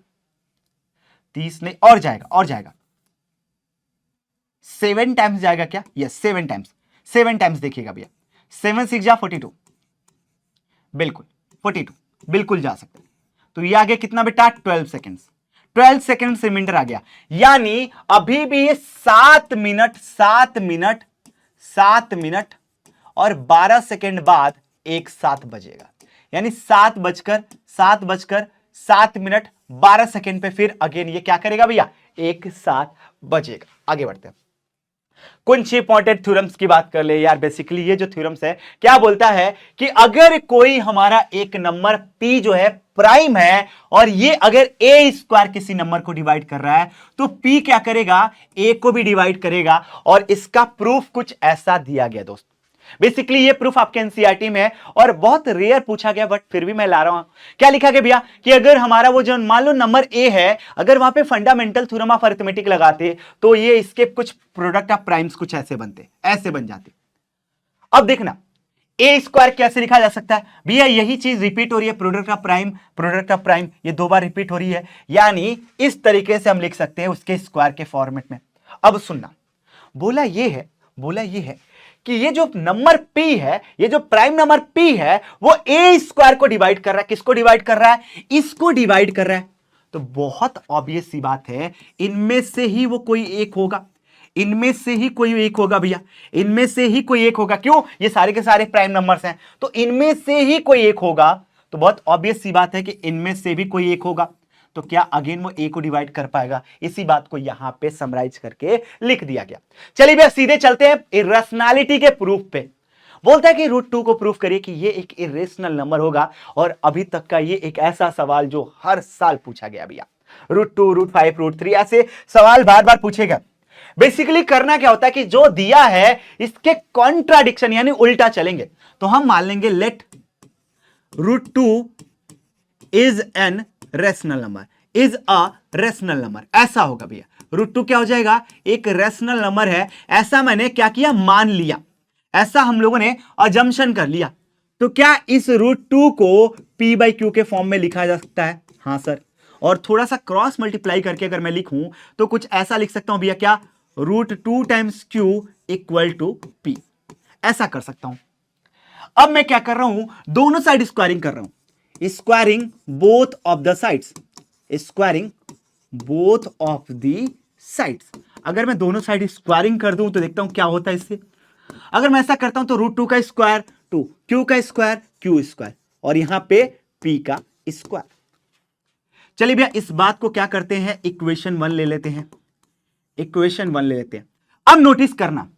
30 नहीं, और जाएगा 7 टाइम्स जाएगा क्या? यस 7 टाइम्स, 7 टाइम्स देखिएगा भैया, 7 6 जा 42, बिल्कुल 42 बिल्कुल जा सकते हैं। तो ये आ गया कितना बेटा? 12 सेकेंड्स, 12 सेकेंड से मिनट आ गया, यानी अभी भी ये 7 मिनट 7 मिनट 7 मिनट और 12 सेकेंड बाद एक साथ बजेगा, यानी 7 बजकर 7 मिनट 12 सेकेंड पे फिर अगेन ये क्या करेगा भैया? एक साथ बजेगा। आगे बढ़ते हैं, कुछ इंपॉर्टेंट थ्योरम्स की बात कर ले यार। बेसिकली ये जो थ्योरम्स है क्या बोलता है कि अगर कोई हमारा एक नंबर p जो है प्राइम है और ये अगर a स्क्वायर किसी नंबर को डिवाइड कर रहा है तो p क्या करेगा? a को भी डिवाइड करेगा। और इसका प्रूफ कुछ ऐसा दिया गया दोस्त। बेसिकली ये प्रूफ आपके एनसीईआरटी में है और बहुत रेयर पूछा गया, बट फिर भी मैं ला रहा हूं। क्या लिखा गया भैया कि अगर हमारा वो जो मान लो नंबर ए है, अगर वहां पे फंडामेंटल थ्योरम ऑफ अरिथमेटिक लगाते तो ये इसके कुछ प्रोडक्ट ऑफ प्राइम्स कुछ ऐसे बनते, ऐसे बन जाते। अब देखना ए स्क्वायर कैसे लिखा जा सकता है भैया? यही चीज रिपीट हो रही है, प्रोडक्ट ऑफ प्राइम ये 2 बार रिपीट हो रही है, यानी इस तरीके से हम लिख सकते हैं उसके स्क्वायर के फॉर्मेट में। अब सुनना, बोला ये है कि ये जो नंबर p है, ये जो प्राइम नंबर p है, वो a स्क्वायर को डिवाइड कर रहा है। किसको डिवाइड कर रहा है? इसको डिवाइड कर रहा है। तो बहुत ऑब्वियस सी बात है, इनमें से ही वो कोई एक होगा, इनमें से ही कोई एक होगा भैया, इनमें से ही कोई एक होगा। क्यों? ये सारे के सारे प्राइम नंबर्स हैं, तो इनमें से ही कोई एक होगा। तो बहुत ऑब्वियस सी बात है कि इनमें से भी कोई एक होगा। तो क्या अगेन वो a को डिवाइड कर पाएगा? इसी बात को यहां पे समराइज करके लिख दिया गया। चलिए भैया सीधे चलते हैं इरेशनैलिटी के प्रूफ पे। बोलता है कि √2 को प्रूफ करिए कि ये एक इरेशनल नंबर होगा। और अभी तक का ये एक ऐसा सवाल जो हर साल पूछा गया भैया, √2 √5 √3 ऐसे सवाल बार बार पूछेगा। बेसिकली करना क्या होता है कि जो दिया है इसके कॉन्ट्राडिक्शन यानी उल्टा चलेंगे। तो हम मान लेंगे let √2 is an rational number, is a rational number, ऐसा होगा भैया। √2 क्या हो जाएगा? एक रेशनल नंबर है। ऐसा मैंने क्या किया? मान लिया, ऐसा हम लोगों ने अजम्पशन कर लिया। तो क्या इस √2 को p/q के फॉर्म में लिखा जा सकता है? हां सर। और थोड़ा सा क्रॉस मल्टीप्लाई करके अगर मैं लिखूं तो कुछ ऐसा लिख सकता हूं भैया, क्या? √2 times q equal to p, ऐसा कर सकता हूं। अब मैं क्या कर रहा हूं, दोनों साइड स्क्वायरिंग कर रहा हूं, squaring both of the sides, squaring both of the sides. अगर मैं दोनों साइड स्क्वायरिंग कर दूं तो देखता हूं क्या होता है इससे। अगर मैं ऐसा करता हूं तो √2 का स्क्वायर 2, क्यू का स्क्वायर क्यू स्क्वायर, और यहां पे पी का स्क्वायर। चलिए भैया इस बात को क्या करते हैं, इक्वेशन 1 ले लेते हैं, इक्वेशन 1 ले लेते हैं। अब नोटिस करना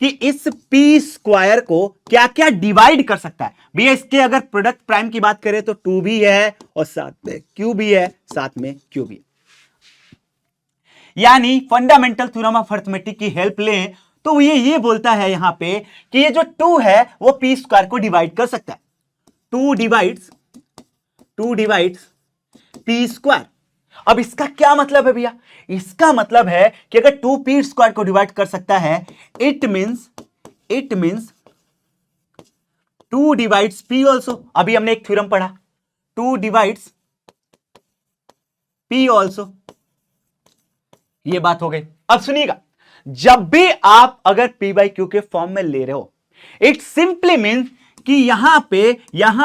कि इस पी स्क्वायर को क्या क्या डिवाइड कर सकता है भैया। इसके अगर प्रोडक्ट प्राइम की बात करें तो 2 भी है और साथ में क्यू भी है, साथ में क्यू भी है। यानी फंडामेंटल थ्योरम ऑफ अरिथमेटिक की हेल्प लें तो ये बोलता है यहां पे कि ये जो 2 है वो पी स्क्वायर को डिवाइड कर सकता है। 2 डिवाइड्स पी स्क्वायर। अब इसका क्या मतलब है भैया, इसका मतलब है कि अगर 2 पी स्क्वायर को डिवाइड कर सकता है, it means 2 divides P also. अभी हमने एक थ्योरम पढ़ा, 2 डिवाइड्स पी ऑल्सो, ये बात हो गई। अब सुनिएगा, जब भी आप अगर पी बाई क्यू के फॉर्म में ले रहे हो, इट सिंपली मीन्स कि यहां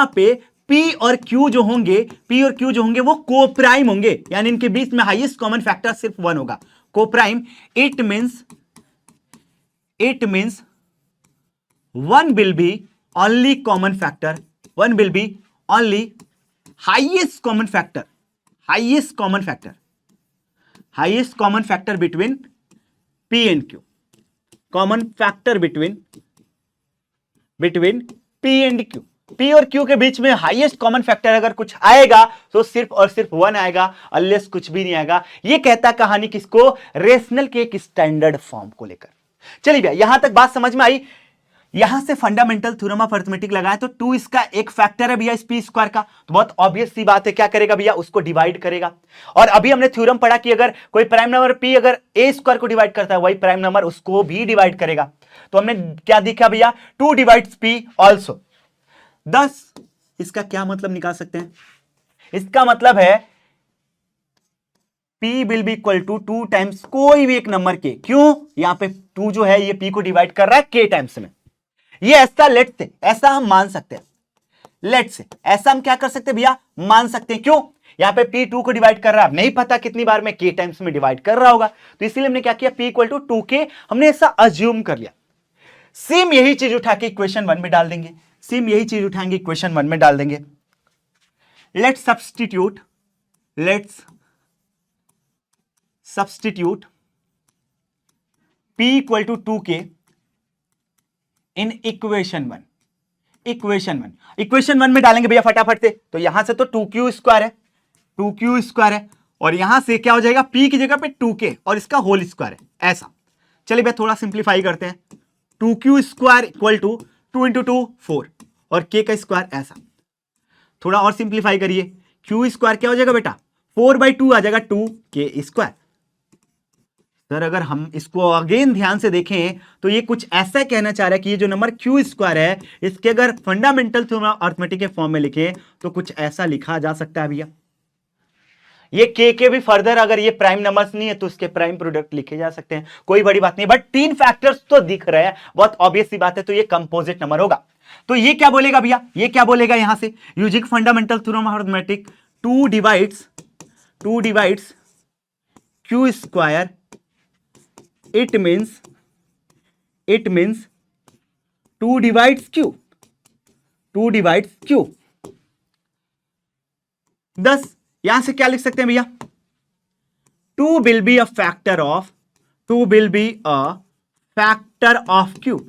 पे पी और क्यू जो होंगे, पी और क्यू जो होंगे वो कोप्राइम होंगे, यानी इनके बीच में हाईएस्ट कॉमन फैक्टर सिर्फ 1 होगा, coprime. It means 1 will be only common factor, 1 will be only highest common factor between P and Q, common factor between P and Q। P और Q के बीच में हाईएस्ट कॉमन फैक्टर अगर कुछ आएगा तो सिर्फ और सिर्फ 1 आएगा, अनलेस कुछ भी नहीं आएगा। ये कहता कहानी किसको, रेशनल के एक स्टैंडर्ड फॉर्म को लेकर। चलिए भैया यहां तक बात समझ में आई। यहां से फंडामेंटल थ्योरम ऑफ अरिथमेटिक लगाए तो 2 इसका एक फैक्टर है भैया इस पी स्क्वायर का, तो बहुत ऑब्वियस सी बात है क्या करेगा भैया, उसको डिवाइड करेगा। और अभी हमने थ्योरम पढ़ा कि अगर कोई प्राइम नंबर पी अगर ए स्क्वायर को डिवाइड करता है, वही प्राइम नंबर उसको भी डिवाइड करेगा। तो हमने क्या देखा भैया, 2 डिवाइड्स पी ऑल्सो। 10 इसका क्या मतलब निकाल सकते हैं, इसका मतलब है P will be equal to 2 times कोई भी एक नंबर के। क्यों, यहां पे 2 जो है ये P को डिवाइड कर रहा है K टाइम्स में। ये ऐसा लेट से ऐसा हम मान सकते हैं, लेट से ऐसा हम क्या कर सकते हैं भैया, मान सकते हैं। क्यों, यहां पे P 2 को डिवाइड कर रहा है, नहीं पता कितनी बार में K टाइम्स में डिवाइड कर रहा होगा, तो इसलिए हमने क्या किया, P इक्वल टू 2K हमने ऐसा अज्यूम कर लिया। सेम यही चीज उठा के इक्वेशन 1 में डाल देंगे, सेम यही चीज उठाएंगे इक्वेशन 1 में डाल देंगे। Let's substitute P equal to 2K in equation 1 में डालेंगे भैया फटाफट से। तो यहां से तो 2Q स्क्वायर है, 2Q स्क्वायर है, और यहां से क्या हो जाएगा, P की जगह पे 2K और इसका होल स्क्वायर है, ऐसा। चलिए भैया थोड़ा सिंप्लीफाई करते हैं, 2Q square equal to 2 into 2 4 और K का स्क्वायर ऐसा। थोड़ा और सिंप्लीफाई करिए, Q स्क्वायर क्या हो जाएगा बेटा, 4/2 आ जाएगा 2K स्क्वायर। सर अगर हम इसको अगेन ध्यान से देखें तो ये कुछ ऐसा कहना चाह रहा है कि ये जो नंबर क्यू स्क्वायर है इसके अगर फंडामेंटल थ्योरम ऑफ अरिथमेटिक के फॉर्म में लिखे तो कुछ ऐसा लिखा जा सकता है भैया। ये के भी फर्दर अगर ये प्राइम नंबर्स नहीं है तो इसके प्राइम प्रोडक्ट लिखे जा सकते हैं, कोई बड़ी बात नहीं, बट 3 फैक्टर्स तो दिख रहे हैं, बहुत ऑब्वियस सी बात है, तो ये कंपोजिट नंबर होगा। तो ये क्या बोलेगा भैया, ये क्या बोलेगा यहां से, using fundamental theorem of arithmetic 2 divides Q square, it means 2 divides Q, 10 यहां से क्या लिख सकते हैं भैया, 2 will be a factor of Q,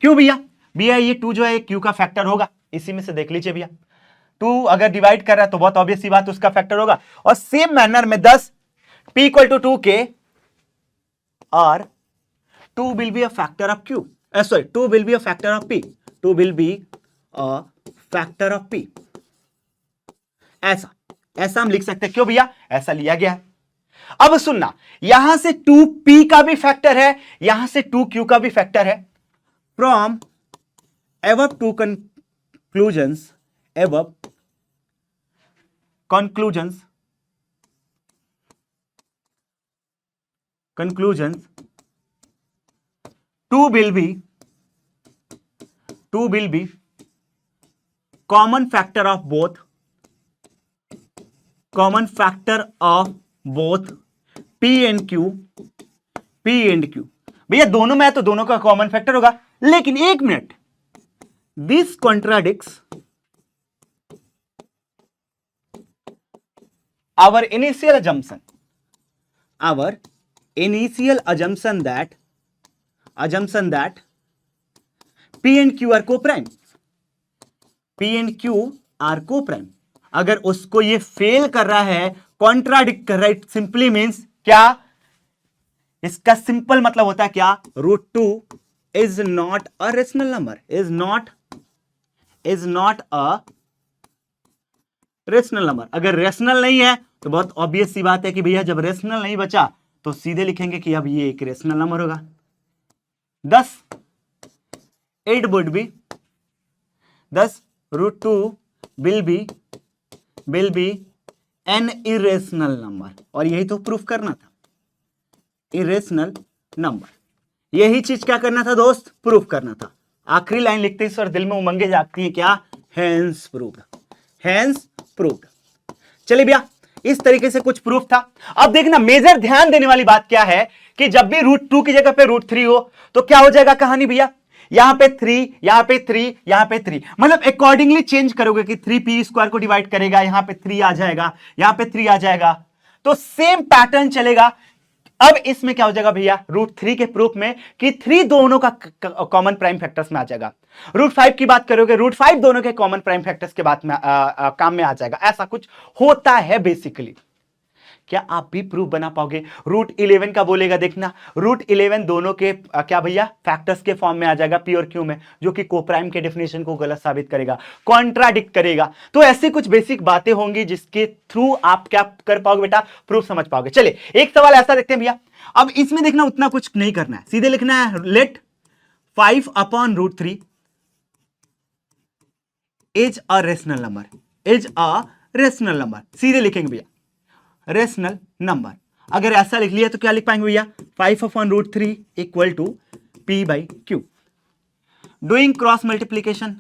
क्यों भैया, ये 2 जो है Q का फैक्टर होगा, इसी में से देख लीजिए भैया, 2 अगर डिवाइड कर रहा है तो बहुत ऑब्वियस सी बात उसका फैक्टर होगा। और सेम मैनर में 10 P equal to 2K or 2 will be a factor of Q. 2 will be a factor of P. 2 will be a factor of P. ऐसा हम लिख सकते हैं, क्यों भैया, ऐसा लिया गया है। अब सुनना, यहां से 2P का भी फैक्टर है, यहां से 2Q का भी फैक्टर है। From above two conclusions 2 will be 2 will be common factor of both P and Q भैया दोनों में है तो दोनों का कॉमन फैक्टर होगा, लेकिन एक minute, this contradicts our initial assumption that P and Q are co-prime. अगर उसको ये फेल कर रहा है, कॉन्ट्राडिक्ट कर रहा है, इट सिंपली मीन्स क्या, इसका सिंपल मतलब होता है क्या, √2 is not a rational number, is not a rational number. अगर रेशनल नहीं है तो बहुत ऑब्वियस सी बात है कि भैया जब रेशनल नहीं बचा तो सीधे लिखेंगे कि अब ये एक रेशनल नंबर होगा। 10 it would be, thus √2 will be an irrational number, और यही तो प्रूफ करना था, इरेशनल नंबर, यही चीज क्या करना था दोस्त, प्रूफ करना था। आखिरी लाइन लिखते ही सर दिल में उमंगे जागती है, क्या, हेंस प्रूव्ड, हेंस प्रूव्ड। चलिए भैया इस तरीके से कुछ प्रूफ था। अब देखना मेजर ध्यान देने वाली बात क्या है कि जब भी √2 की जगह पे √3 हो तो क्या हो जाएगा कहानी भैया, यहां पे 3, यहां पे 3, यहां पे 3, मतलब अकॉर्डिंगली चेंज करोगे कि 3p² को डिवाइड करेगा, यहां पे 3 आ जाएगा, यहां पे 3 आ जाएगा, तो सेम पैटर्न चलेगा। अब इसमें क्या हो जाएगा भैया, √3 के प्रूफ में कि 3 दोनों का कॉमन प्राइम फैक्टर्स में आ जाएगा। √5 की बात करोगे, √5 दोनों के कॉमन प्राइम फैक्टर्स के बाद में काम में आ जाएगा। ऐसा कुछ होता है बेसिकली। क्या आप भी प्रूफ बना पाओगे? √11 का बोलेगा, देखना √11 दोनों के क्या भैया फैक्टर्स के फॉर्म में आ जाएगा P और Q में, जो कि कोप्राइम के डेफिनेशन को गलत साबित करेगा, कॉन्ट्राडिक्ट करेगा। तो ऐसी कुछ बेसिक बातें होंगी जिसके थ्रू आप क्या कर पाओगे बेटा, प्रूफ समझ पाओगे। चलिए एक सवाल ऐसा देखते हैं भैया, अब इसमें देखना उतना कुछ नहीं करना है, सीधे लिखना है let 5/√3 is a rational number, is a rational number, सीधे लिखेंगे भैया रेशनल नंबर। अगर ऐसा लिख लिया तो क्या लिख पाएंगे भैया, 5/√3 equal to P/Q। Doing cross multiplication,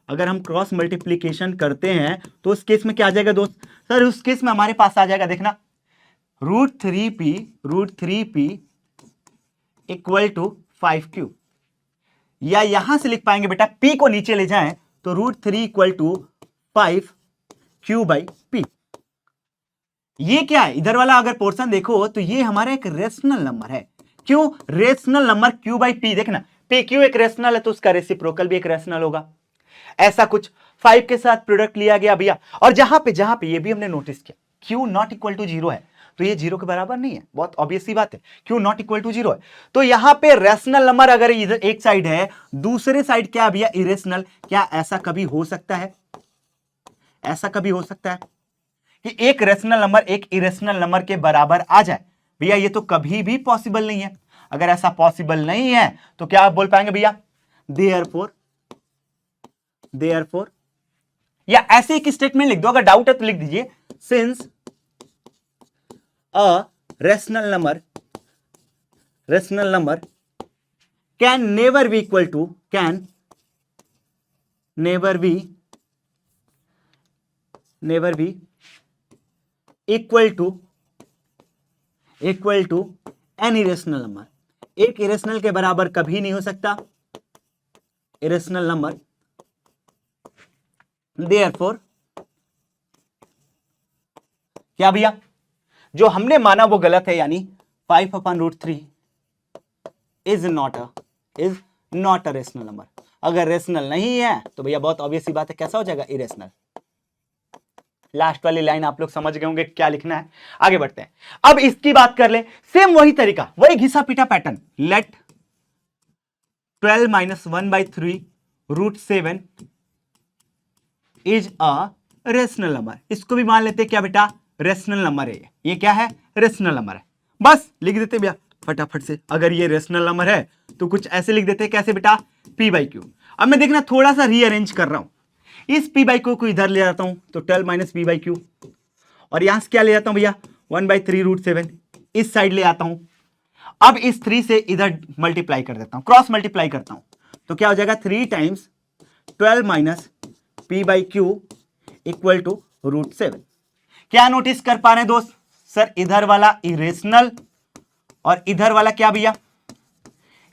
अगर हम क्रॉस मल्टीप्लीकेशन करते हैं तो उस केस में क्या आ जाएगा दोस्त, सर उस केस में हमारे पास आ जाएगा, देखना √3p इक्वल टू 5Q, या यहां से लिख पाएंगे बेटा P को नीचे ले जाएं तो √3 इक्वल टू 5Q/P। ये क्या है, इधर वाला अगर पोर्शन देखो तो ये हमारा एक रेशनल नंबर है। क्यों रेशनल नंबर, Q/P, देखना PQ एक रेशनल है तो उसका रेसिप्रोकल भी एक रेशनल होगा। ऐसा कुछ 5 के साथ प्रोडक्ट लिया गया भैया, और जहां पे ये भी हमने नोटिस किया Q नॉट इक्वल टू 0 है तो ये 0 के बराबर नहीं है, बहुत ऑब्वियस सी बात है, Q नॉट इक्वल टू 0 है। तो यहां पे रेशनल नंबर अगर इधर एक साइड है, दूसरे साइड क्या भैया इरेशनल, क्या ऐसा कभी हो सकता है, ऐसा कभी हो सकता है कि एक रेशनल नंबर एक इरेशनल नंबर के बराबर आ जाए? भैया ये तो कभी भी पॉसिबल नहीं है। अगर ऐसा पॉसिबल नहीं है तो क्या आप बोल पाएंगे भैया देयरफॉर, या ऐसे एक स्टेटमेंट लिख दो, अगर डाउट है तो लिख दीजिए, since a rational number can never be equal to, can never be equal to an irrational number, एक इरेशनल के बराबर कभी नहीं हो सकता इरेशनल नंबर। देयरफॉर क्या भैया, जो हमने माना वो गलत है, यानी 5/√3 is not a rational number. अगर रेशनल नहीं है तो भैया बहुत ऑब्वियस सी बात है, कैसा हो जाएगा इरेशनल। लास्ट वाली लाइन आप लोग समझ गए होंगे क्या लिखना है, आगे बढ़ते हैं। अब इसकी बात कर ले, सेम वही तरीका, वही घिसा पीटा pattern, let 12 - 1/3 √7 is a rational number. इसको भी मान लेते हैं क्या बेटा, रेशनल नंबर है, ये क्या है, रेशनल नंबर है। बस लिख देते भैया फटाफट से, अगर ये रेशनल नंबर है तो कुछ ऐसे लिख देते हैं, कैसे बेटा, P/Q। अब मैं देखना थोड़ा सा रीअरेंज कर रहा हूं, इस P/Q को इधर ले जाता हूं तो 12 - P/Q, और यहां से क्या ले जाता हूं भैया 1/3 √7 इस साइड ले आता हूं। अब इस 3 से इधर मल्टीप्लाई कर देता हूं, क्रॉस मल्टीप्लाई करता हूं, तो क्या हो जाएगा 3 times 12 minus P by Q equal to √7। क्या नोटिस कर पा रहे हैं दोस्त? सर इधर वाला इरेशनल और इधर वाला क्या भैया,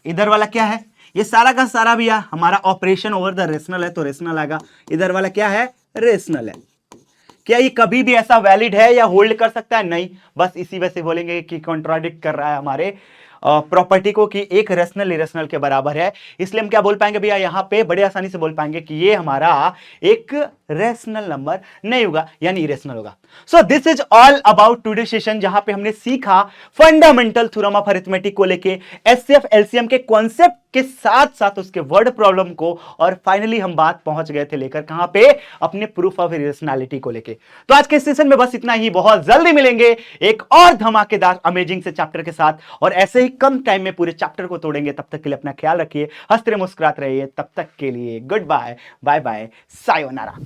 इधर वाला क्या है, ये सारा का सारा भैया हमारा ऑपरेशन ओवर द रेशनल है, तो रेशनल आएगा। इधर वाला क्या है, रेशनल है। क्या ये कभी भी ऐसा वैलिड है या होल्ड कर सकता है? नहीं, बस इसी वजह से बोलेंगे कि कॉन्ट्राडिक्ट कर रहा है हमारे प्रॉपर्टी को कि एक रेशनल इरेशनल के बराबर है। इसलिए हम क्या बोल पाएंगे भैया, यहां पे बड़े आसानी से बोल पाएंगे कि ये हमारा एक रेशनल नंबर नहीं होगा, यानी इरेशनल होगा। So this is all about today session, जहां पे हमने सीखा फंडामेंटल थ्योरम ऑफ अरिथमेटिक को लेके, एचसीएफ एलसीएम के कॉन्सेप्ट के साथ साथ उसके वर्ड प्रॉब्लम को, और फाइनली हम बात पहुंच गए थे लेकर कहां पे, अपने प्रूफ ऑफ इरेशनैलिटी को लेके। तो आज के सेशन में बस इतना ही, बहुत जल्दी मिलेंगे एक और धमाकेदार अमेजिंग से चैप्टर के साथ, और ऐसे ही कम टाइम में पूरे चैप्टर को तोड़ेंगे। तब तक के लिए अपना ख्याल रखिए, हंसते मुस्कुराते रहिए। तब तक के लिए good bye, bye bye, sayonara.